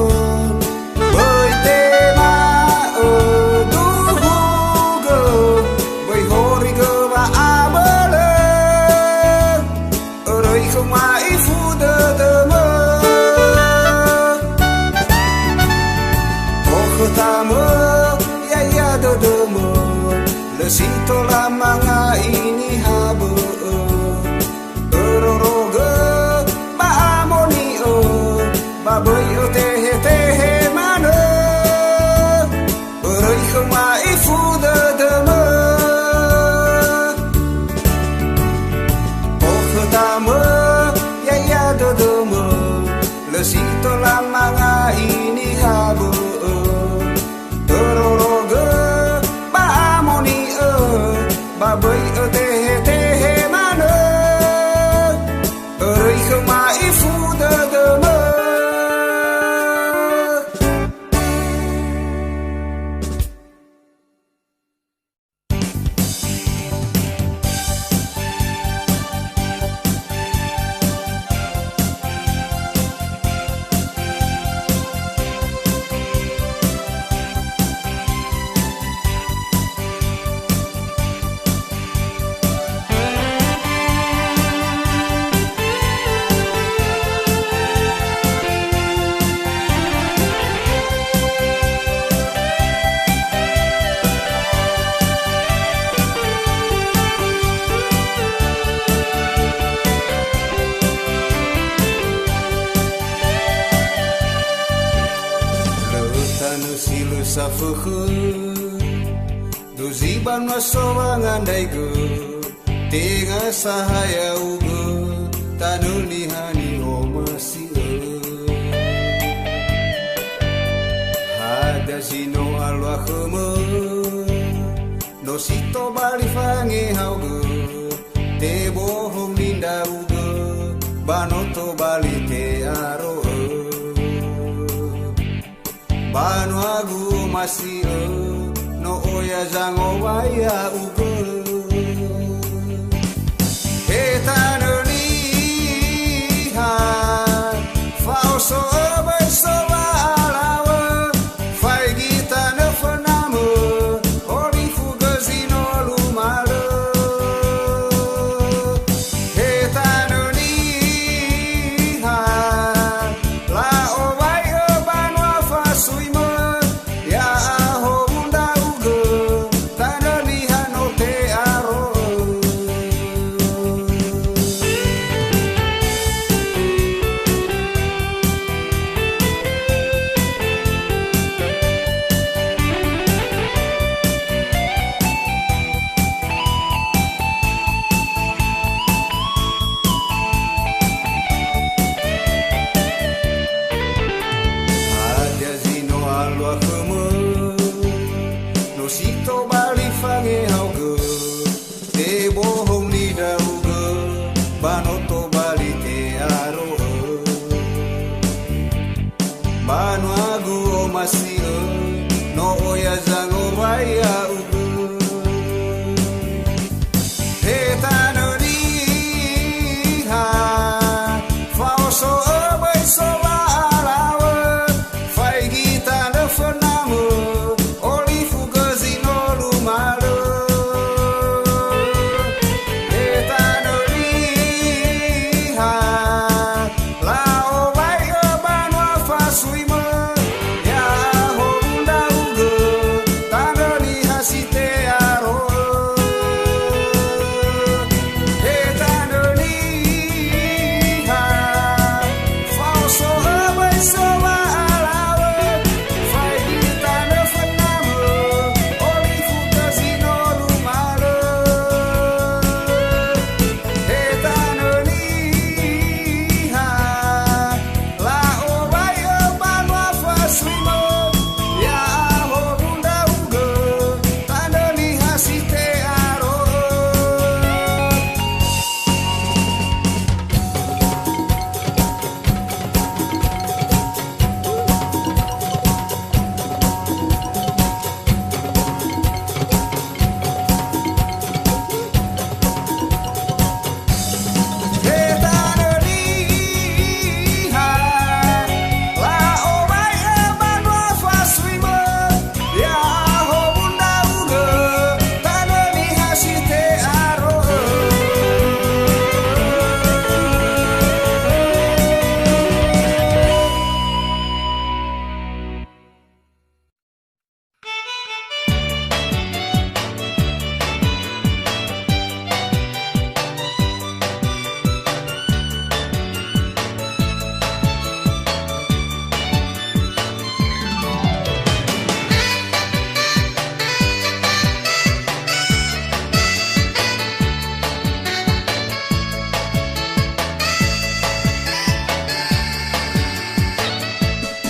boy te ma duhugo boy hori ge không ai phu đơ đơ mơ o khta mơ ya ya đơ đơ mơ le sito la manga ini habo roge ba amoni o ba boy o te he mano rồi không ai phu đơ đơ mơ o khta mơ le sito la manga ini habo roge ba amoni ba boy o te he mano rồi không ai phu đơ đơ mơ fuku Duziban masowangan daigu Tinga sahaya ugu Tanul nihani o masih Hada sino alwa khumu No sito bali fange haugu Te bohong linda ugu Banoto bali te aro Banu agu masih no oya zango waya ugu Etano liha Fauso beso alawa Fai gita ne fenamu Oli fugazino lumalo Etano liha La owai banu afasuima Ya aho bunda ugo Tano liha no te aro Ada zino alwa khumu No sito bali fange haugu Te bohong ni daugu Banoto bali te aro Banu agu o masih No oya zango waya ugu Etano liha Fauso beso alawa Fai gita ne fenamu Oli fugazino lumalo Etano liha La owai banu afasuima Ya aho bunda ugo Tano liha si te aro Etano liha Fauso beso alawa Fai gita ne fenamu Oli fugazino lumalo Etano liha La owai banu afasuima Ya aho bunda ugo Tano liha si te aro Etano liha La owai banu afasuima Ya aho bunda ugo Tano liha si te aro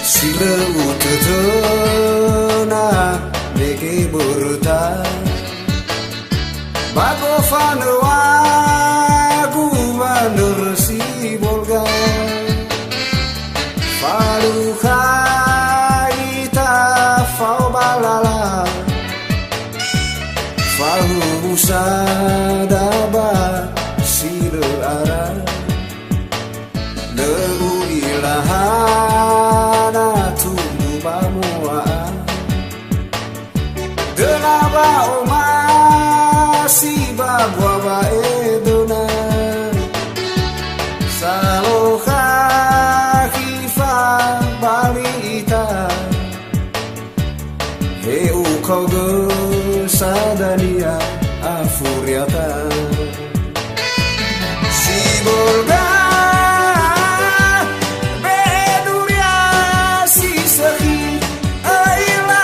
Sila ututuna Neke buruta Bago fanua Gubernur si bolga Faluha ita fau balala Falu musadaba Sila ara Lebu ilahana Tumbu bamuaan Denaba oma Si bagwa ba edona Saloha hifa balita Heu kau ge sadania afuriata Si bolga Beduria si sehi Aila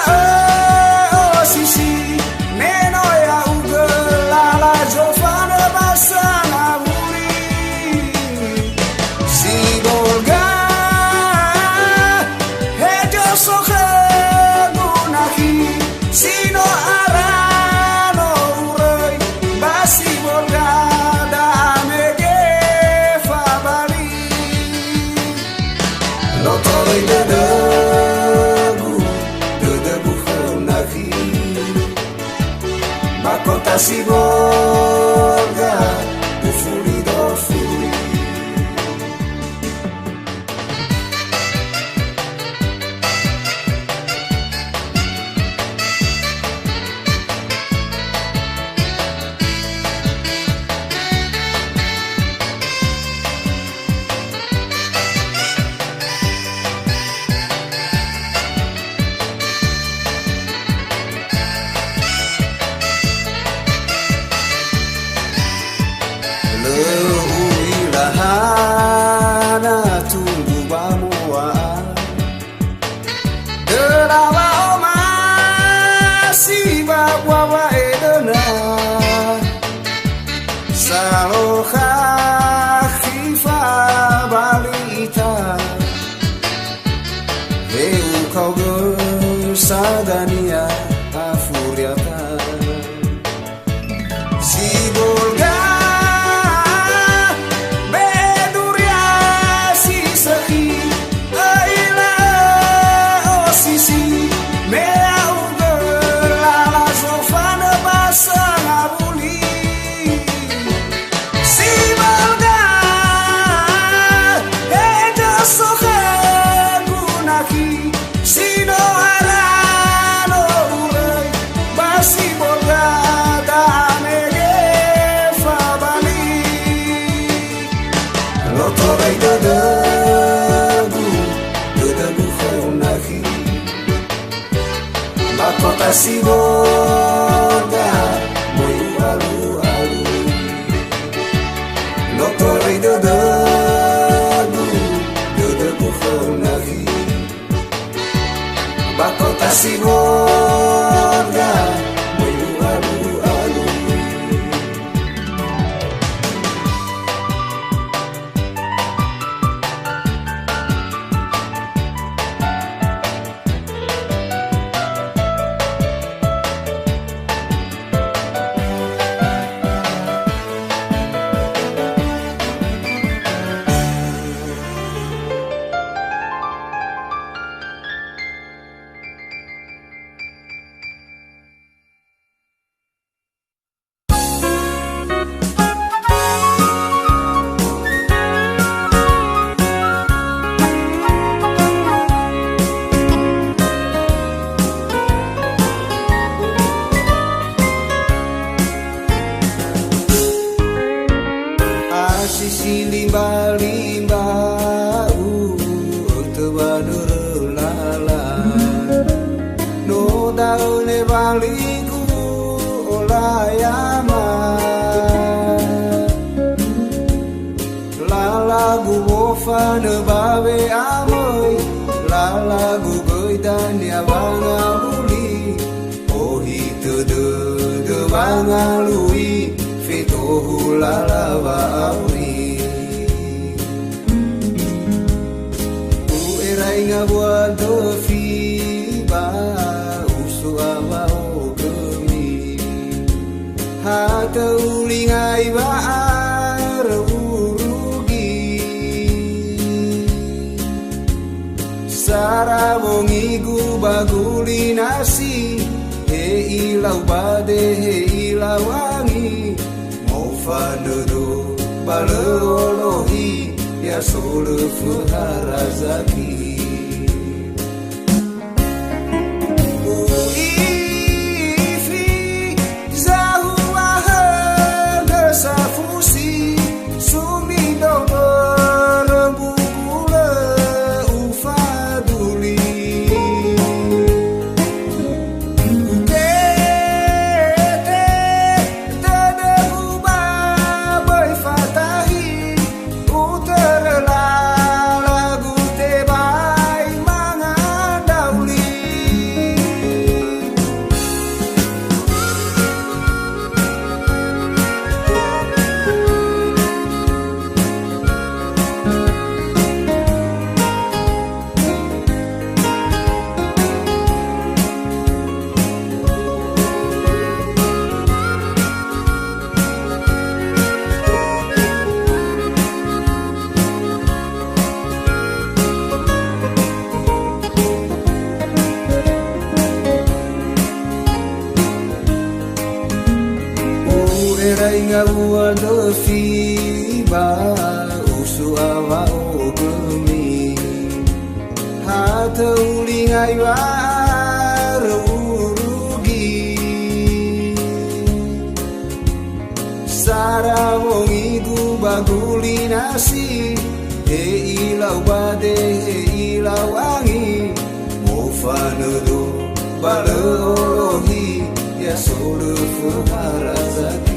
kota Sibolga ufuri dofuri. Leuwilahana tunggu bamuan Derawa oma si bawa edena Saloha khifa balita Heu kau gersadania afuriata Sibolga kota Sibolga moyu alu-alu Lotori dedebu khonagi Bakota Sibolga moyu alu-alu Sisi limba-limba tebadurlala no daune baliku olayama lalagu wofane babe amoy lalagu goidan ya bangaluli ohi tede de bangalui fitohu lalaba Inga buat fiba usuawa ogemi hata ulingai baar urugi sara mongigu baguli nasi he ilau bade he ilawangi mau fanedo baleolohi ya solo fuharazaki Utara lagu teba Berai ngau de fiba usu awa o gemi hata uling aywa rugi sara wongi du baguli nasi e ilau bade e ilau wangi mo fanedo baleologi ya solo fuharazaki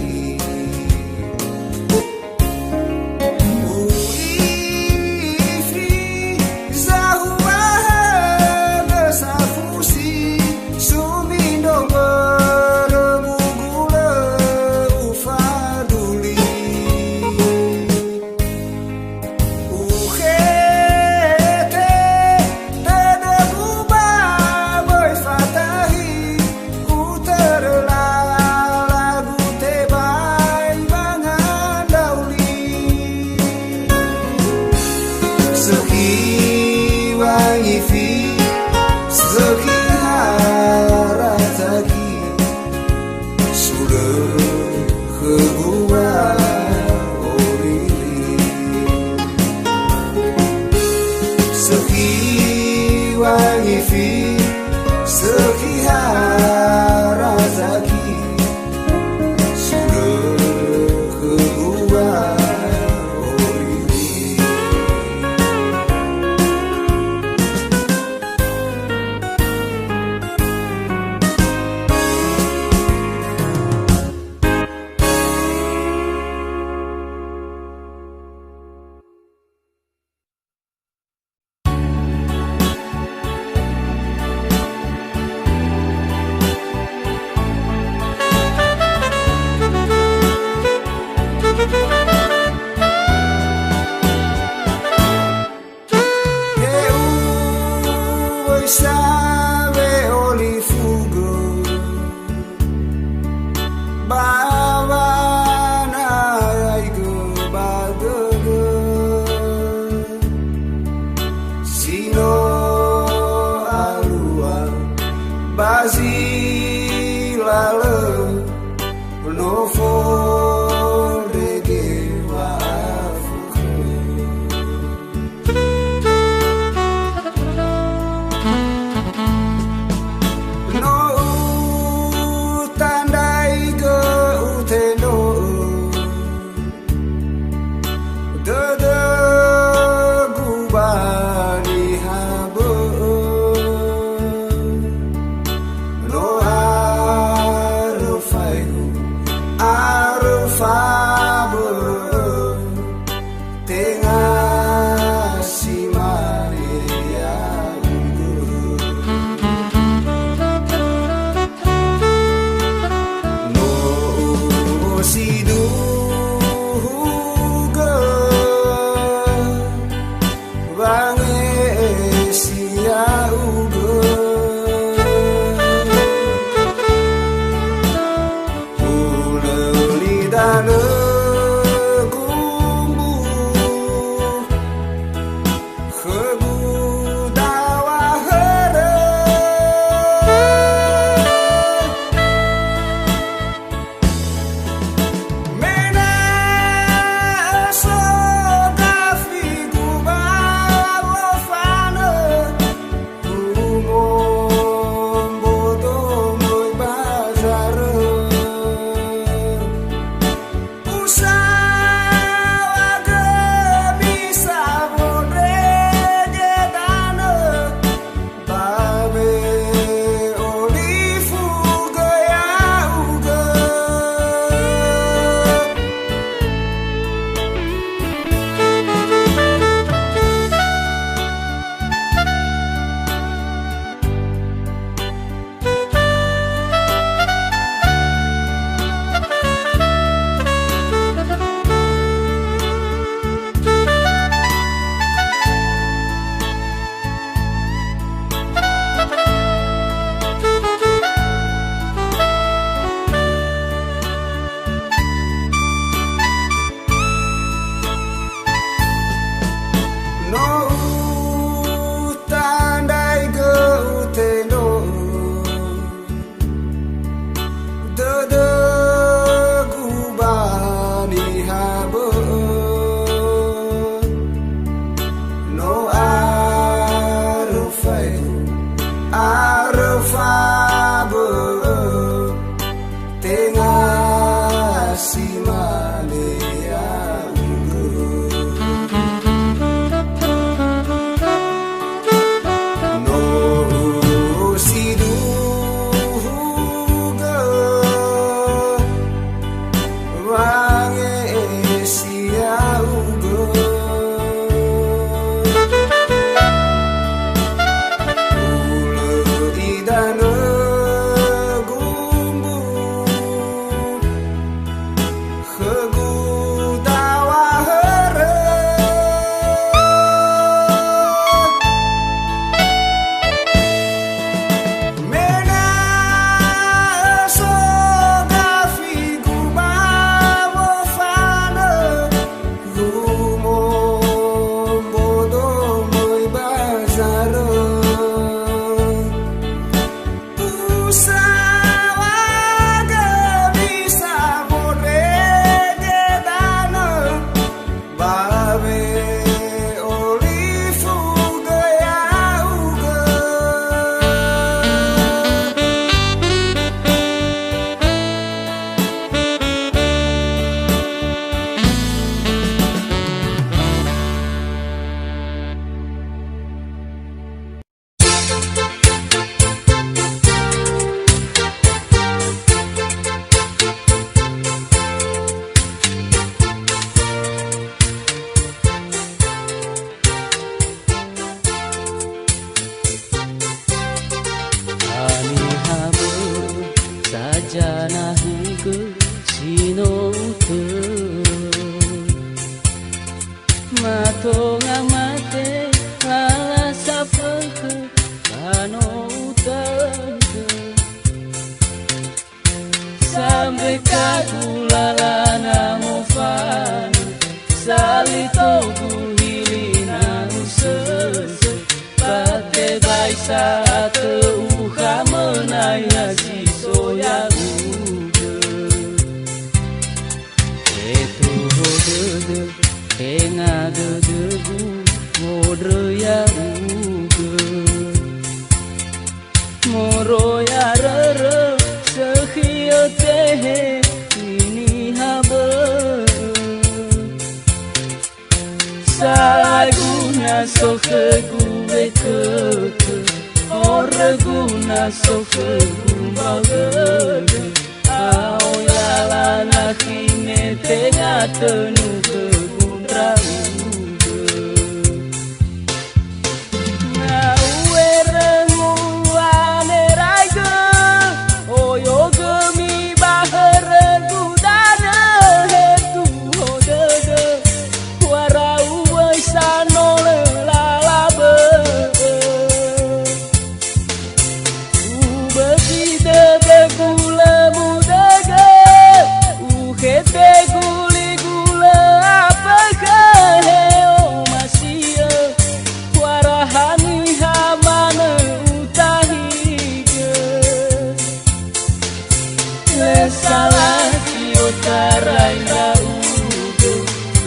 Sampai kadulala namufan salito guhilina usese pate baisa teuha menaya sisoya uge etu hodede enga dedebu modreya uge moroya rere sekhio tehe ini habe saguna soke gue keke orguna soke gumbagede aoyala nakine tengah tenu ke gundra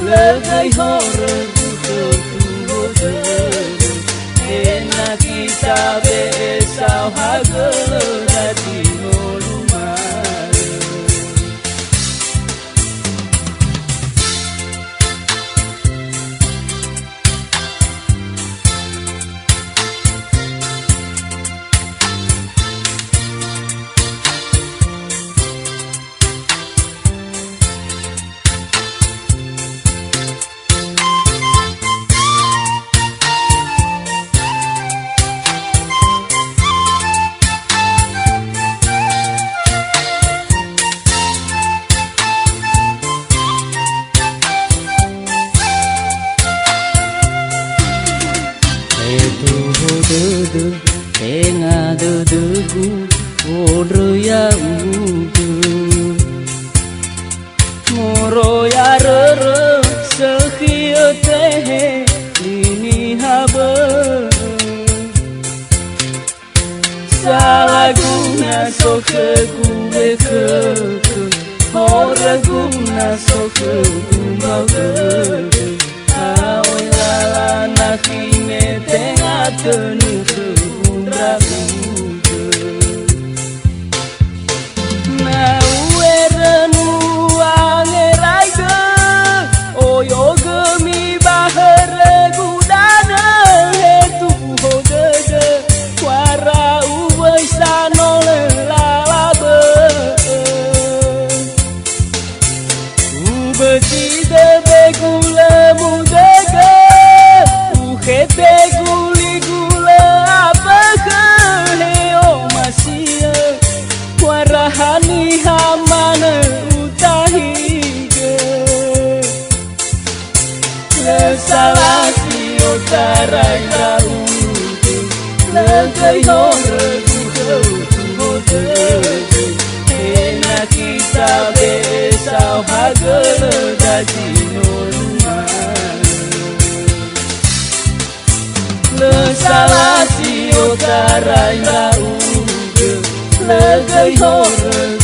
legai hore buto tuho enak kita besau hagel hati nolumar tengah dedebu odroya uge moroya rere sekhio tehe lini habe salaguna soke gue keke orguna soke gumbagede aoyala nakine tengah tenu ke gundra uge na uerenu angeraige oyo gemi bahare gudana hetu hodede wara uwaisano lalabe ubeti debe gule mudege uhete guli gule apeke heo masia warahani hamane utahige legai horeng